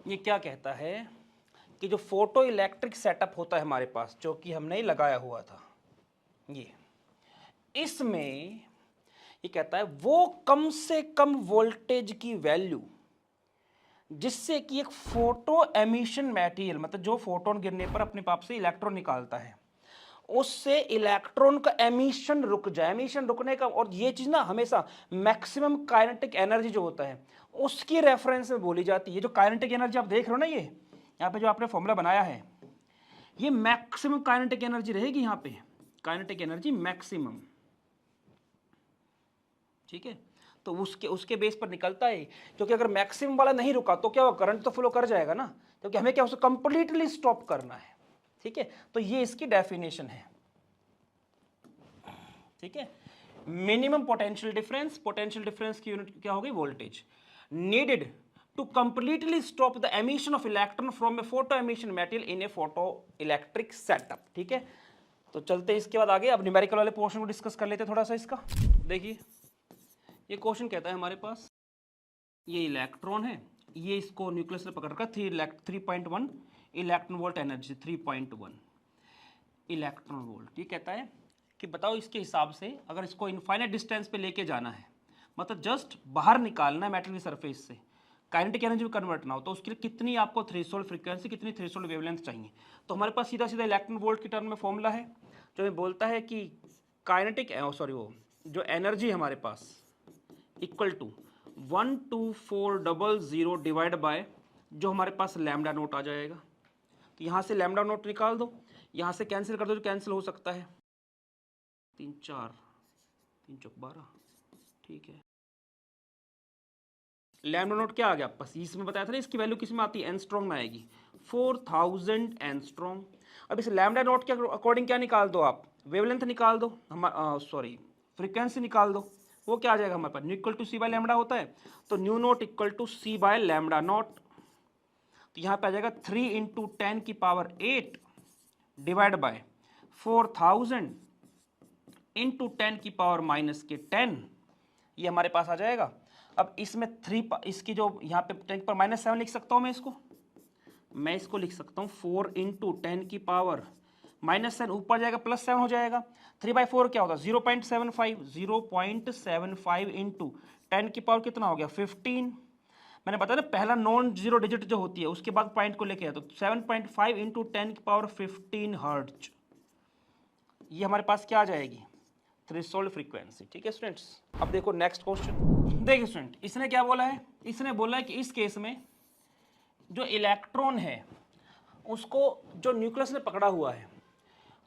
ये क्या कहता है कि जो फोटो इलेक्ट्रिक सेटअप होता है हमारे पास, जो कि हमने लगाया हुआ था, ये इसमें ये कहता है वो कम से कम वोल्टेज की वैल्यू जिससे कि एक फोटो एमिशन मटेरियल, मतलब जो फोटोन गिरने पर अपने पाप से इलेक्ट्रॉन निकालता है, उससे इलेक्ट्रॉन का एमिशन रुक जाए। एमिशन रुकने का, और ये चीज ना हमेशा मैक्सिमम काइनेटिक एनर्जी जो होता है उसकी रेफरेंस में बोली जाती है। जो काइनेटिक एनर्जी आप देख रहे हो ना, ये यहाँ पे जो आपने फॉर्मूला बनाया है, ये मैक्सिमम काइनेटिक एनर्जी रहेगी यहाँ पे, काइनेटिक एनर्जी मैक्सिमम, ठीक है। तो उसके बेस पर निकलता है, क्योंकि अगर मैक्सिमम वाला नहीं रुका तो क्या होगा, करंट तो फ्लो कर जाएगा ना, क्योंकि हमें क्या उसे कंप्लीटली स्टॉप करना है, ठीक है। तो ये इसकी डेफिनेशन है, ठीक है। मिनिमम पोटेंशियल डिफरेंस की यूनिट क्या होगी, voltage, needed to completely stop the emission of electron from a photo emission material in a photo electric setup, ठीक है। तो चलते हैं इसके बाद आगे, अब न्यूमेरिकल वाले पोर्शन को डिस्कस कर लेते हैं थोड़ा सा इसका। देखिए ये क्वेश्चन कहता है हमारे पास, ये इलेक्ट्रॉन है, ये इसको न्यूक्लियस ने पकड़ रखा 3.1 electron volt energy, 3.1 electron volt. ये कहता है कि बताओ इसके हिसाब से अगर इसको इनफाइनाइट डिस्टेंस पे लेके जाना है, मतलब जस्ट बाहर निकालना है मेटल की सरफेस से, काइनेटिक एनर्जी में कन्वर्ट ना हो, तो उसके लिए कितनी आपको थ्रेशोल्ड फ्रीक्वेंसी, कितनी थ्रेशोल्ड वेवलेंथ चाहिए। तो हमारे पास सीधा सीधा इलेक्ट्रॉन वोल्ट की टर्म में फॉर्मूला है, जो हमें बोलता है कि काइनेटिक वो जो एनर्जी हमारे पास इक्वल टू 12400 डिवाइड बाय जो हमारे पास लैम्डा नोट आ जाएगा। तो यहाँ से लैम्डा नोट निकाल दो, यहाँ से कैंसिल कर दो जो कैंसिल हो सकता है, 3 4 3 चौक 12, ठीक है। लैम्डा नोट क्या आ गया पास, इसमें बताया था ना इसकी वैल्यू किस में आती है, एंस्ट्रॉन्ग में आएगी, 4000 एंस्ट्रॉन्ग। अब इस लैम्डा नोट के अकॉर्डिंग क्या निकाल दो आप, वेवलेंथ निकाल दो, फ्रीक्वेंसी निकाल दो। वो क्या आ जाएगा हमारे पास, equal to c by lambda होता है, तो nu naught equal to c by lambda naught. तो यहाँ पे आ जाएगा 3 इंटू 10 की पावर 8 डिवाइड बाय 4000 इंटू 10 की पावर माइनस के 10, ये हमारे पास आ जाएगा। अब इसमें 3 इसकी जो यहाँ पे 10 पर -7 लिख सकता हूँ मैं इसको लिख सकता हूँ 4 इंटू 10 की पावर -7, ऊपर जाएगा +7 हो जाएगा। 3/4 क्या होता है, 0.75 इंटू 10 की पावर कितना हो गया 15। मैंने बताया ना पहला नॉन जीरो डिजिट जो होती है उसके बाद पॉइंट को लेके आया, तो 7.5 इंटू 10 की पावर 15 हर्ट्ज, ये हमारे पास क्या आ जाएगी, थ्रेशोल्ड फ्रीक्वेंसी। ठीक है स्टूडेंट्स, अब देखो नेक्स्ट क्वेश्चन। देखिए स्टूडेंट, इसने क्या बोला है, इसने बोला है कि इस केस में जो इलेक्ट्रॉन है उसको जो न्यूक्लियस ने पकड़ा हुआ है,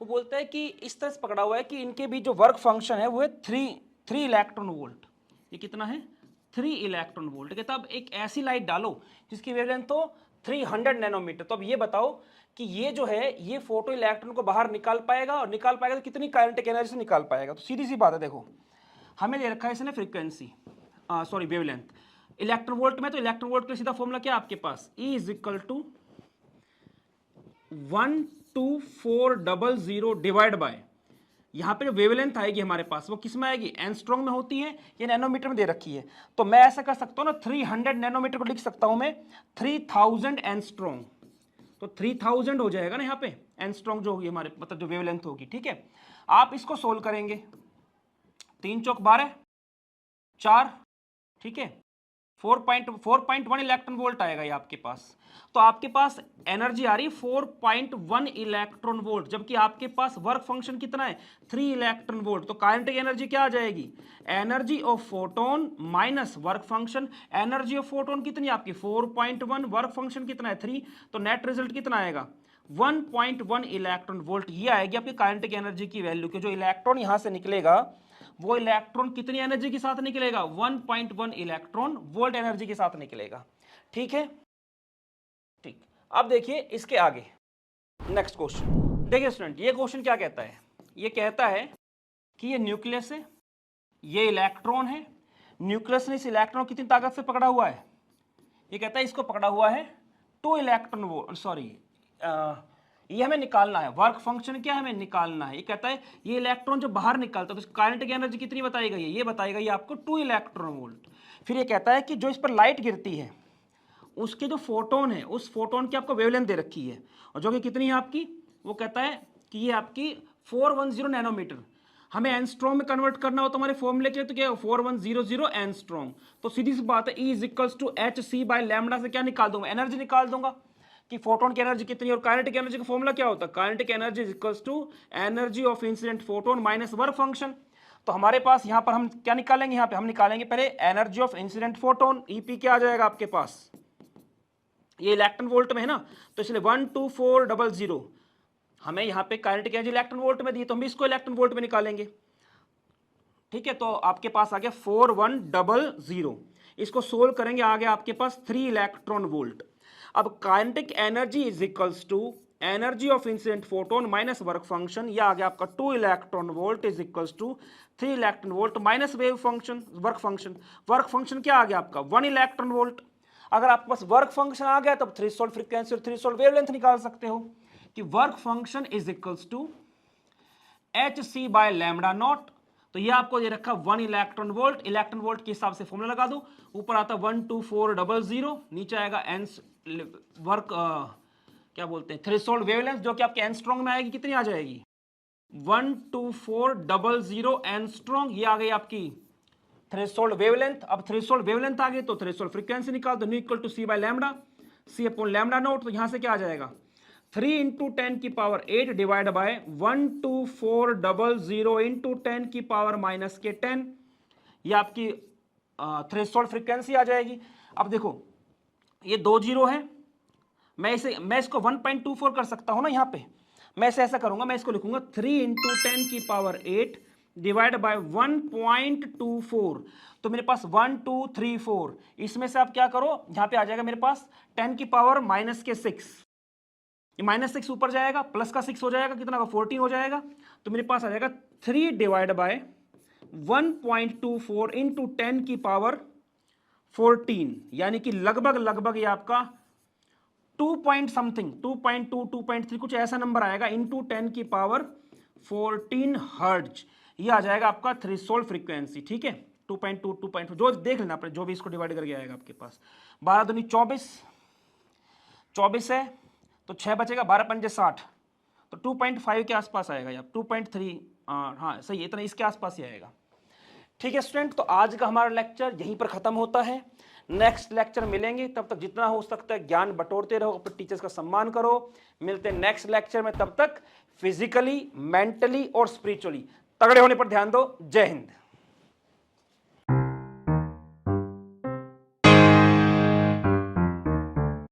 वो बोलता है कि इस तरह से पकड़ा हुआ है कि इनके बीच जो वर्क फंक्शन है वो है 3 इलेक्ट्रॉन वोल्ट। ये कितना है 3 इलेक्ट्रॉन वोल्ट के। तब एक ऐसी लाइट डालो जिसकी वेवलेंथ हो 300 नैनोमीटर। तो अब ये बताओ कि ये जो है ये फोटो इलेक्ट्रॉन को बाहर निकाल पाएगा, और निकाल पाएगा तो कितनी काइनेटिक एनर्जी से निकाल पाएगा। तो सीधी सी बात है, देखो हमें दे रखा है इसने frequency, sorry wavelength, electron volt में। तो इलेक्ट्रॉन वोल्ट का सीधा फॉर्मूला क्या है आपके पास, E is equal to 12400 divide by, यहाँ पे जो वेवलेंथ आएगी हमारे पास वो किस में आएगी, एंगस्ट्रॉम में होती है, ये नैनोमीटर में दे रखी है। तो मैं ऐसा कर सकता हूँ ना, 300 नैनोमीटर को लिख सकता हूँ मैं 3000 एंगस्ट्रॉम। तो 3000 हो जाएगा ना यहाँ पे एंगस्ट्रॉम जो होगी हमारे, मतलब जो वेवलेंथ होगी, ठीक है। आप इसको सोल्व करेंगे, 3 चौक 12 4, ठीक है, 4.1 इलेक्ट्रॉन वोल्ट आएगा ये आपके पास। तो आपके पास एनर्जी आ रही है 4.1 इलेक्ट्रॉन वोल्ट, जबकि आपके पास वर्क फंक्शन कितना है 3 इलेक्ट्रॉन वोल्ट। तो काइनेटिक एनर्जी क्या आ जाएगी, energy of photon minus work function. Energy of photon कितनी आपकी 4.1, वर्क फंक्शन कितना है 3, तो नेट रिजल्ट कितना आएगा 1.1 इलेक्ट्रॉन वोल्ट। ये आएगी आपकी काइनेटिक एनर्जी की वैल्यू, कि जो इलेक्ट्रॉन यहां से निकलेगा वो इलेक्ट्रॉन कितनी एनर्जी के साथ निकलेगा, 1.1 इलेक्ट्रॉन वोल्ट एनर्जी के साथ निकलेगा, ठीक है। ठीक, अब देखिए इसके आगे नेक्स्ट क्वेश्चन। देखिए स्टूडेंट, ये क्वेश्चन क्या कहता है, ये कहता है कि ये न्यूक्लियस है, ये इलेक्ट्रॉन है, न्यूक्लियस ने इस इलेक्ट्रॉन कितनी ताकत से पकड़ा हुआ है, ये कहता है इसको पकड़ा हुआ है 2 इलेक्ट्रॉन वोल्ट, सॉरी ये हमें निकालना है, वर्क फंक्शन क्या हमें निकालना है। ये कहता है ये इलेक्ट्रॉन जो बाहर निकलता है तो काइनेटिक एनर्जी कितनी बताई गई है, ये बताई गई है आपको 2 इलेक्ट्रॉन वोल्ट। फिर ये कहता है कि जो इस पर लाइट गिरती है उसके जो फोटोन है उस फोटोन की आपको वेवलेंथ दे रखी है, और जो कि कितनी है आपकी, वो कहता है कि ये आपकी 410 नैनोमीटर। हमें एंगस्ट्रॉम में कन्वर्ट करना हो तो हमारे फॉर्मूले के लिए तो क्या 4100 एंगस्ट्रॉम। तो सीधी सी बात है E is equals to hc by lambda से क्या निकाल दूंगा, एनर्जी निकाल दूंगा कि फोटोन की एनर्जी कितनी है। और काइनेटिक एनर्जी का फॉर्मूला क्या होता है, kinetic energy is equals to energy of incident photon minus work function. तो हमारे पास यहाँ पर हम क्या निकालेंगे, यहाँ पे हम निकालेंगे पहले energy of incident photon, EP क्या आ जाएगा आपके पास, ये इलेक्ट्रॉन वोल्ट में है ना, तो इसलिए 12400 हमें यहाँ पे काइनेटिक एनर्जी इलेक्ट्रॉन वोल्ट में दी, तो हम भी इसको इलेक्ट्रॉन वोल्ट में निकालेंगे, ठीक है। तो आपके पास आ गया 4100, इसको सोल्व करेंगे, आ गया आपके पास 3 इलेक्ट्रॉन वोल्ट। अब kinetic energy is equals to energy of incident photon minus work function, यह आ गया आपका 2 electron volt is equals to 3 electron volt minus wave function, work function. Work function क्या आ गया आपका 1 इलेक्ट्रॉन वोल्ट। अगर आपके पास वर्क फंक्शन आ गया तब थ्रेशोल्ड फ्रीक्वेंसी और थ्रेशोल्ड वेवलेंथ निकाल सकते हो कि work function is equals to hc by lambda nought. तो ये आपको दे रखा 1 इलेक्ट्रॉन वोल्ट, इलेक्ट्रॉन वोल्ट के हिसाब से फॉर्मूला लगा दो, ऊपर आता 12400, नीचे आएगा एंस वर्क क्या बोलते हैं थ्रेशोल्ड वेवलेंथ, जो कि आपके एंगस्ट्रॉम में आएगी, कितनी आ जाएगी 12400 एंगस्ट्रॉम। ये आ गई आपकी थ्रेशोल्ड वेवलेंथ। अब थ्रेशोल्ड वेवलेंथ आ गई तो थ्रेशोल्ड फ्रीक्वेंसी निकाल दो, nu equal to c by lambda, c upon lambda nought. तो यहां से क्या आ जाएगा 3 × 10⁸ डिवाइड बाय 12400 × 10⁻⁻10। ये आपकी थ्रेशोल्ड फ्रीक्वेंसी आ जाएगी। अब देखो ये 2 जीरो है, मैं इसको 1.24 कर सकता हूं ना, यहाँ पे मैं इसे ऐसा करूंगा, मैं इसको लिखूंगा 3 × 10⁸ डिवाइड बाय 1.24। तो मेरे पास 1 2 3 4, इसमें से आप क्या करो, यहाँ पे आ जाएगा मेरे पास 10⁻⁻6, ये -6 ऊपर जाएगा, प्लस का 6 हो जाएगा, कितना का 14 हो जाएगा। तो मेरे पास आ जाएगा 3 डिवाइड बाय 1.24 इंटू 10⁻14, यानी कि लगभग ये आपका 2 पॉइंट समथिंग 2.2 2.3 कुछ ऐसा नंबर आएगा इंटू 10⁻14 हर्ट्ज। ये आ जाएगा आपका थ्रेशोल्ड फ्रीक्वेंसी, ठीक है। 2.2 2.4 जो देख लेना अपने, जो भी इसको डिवाइड करके आएगा आपके पास। 12 दूनी 24 है तो 6 बचेगा, 12 पंजे 60, तो 2.5 के आसपास आएगा या 2.3, हाँ सही है, इतना इसके आसपास ही आएगा, ठीक है स्टूडेंट। तो आज का हमारा लेक्चर यहीं पर खत्म होता है, नेक्स्ट लेक्चर मिलेंगे, तब तक जितना हो सकता है ज्ञान बटोरते रहो, अपने टीचर्स का सम्मान करो। मिलते हैं नेक्स्ट लेक्चर में, तब तक फिजिकली, मेंटली और स्पिरिचुअली तगड़े होने पर ध्यान दो। जय हिंद।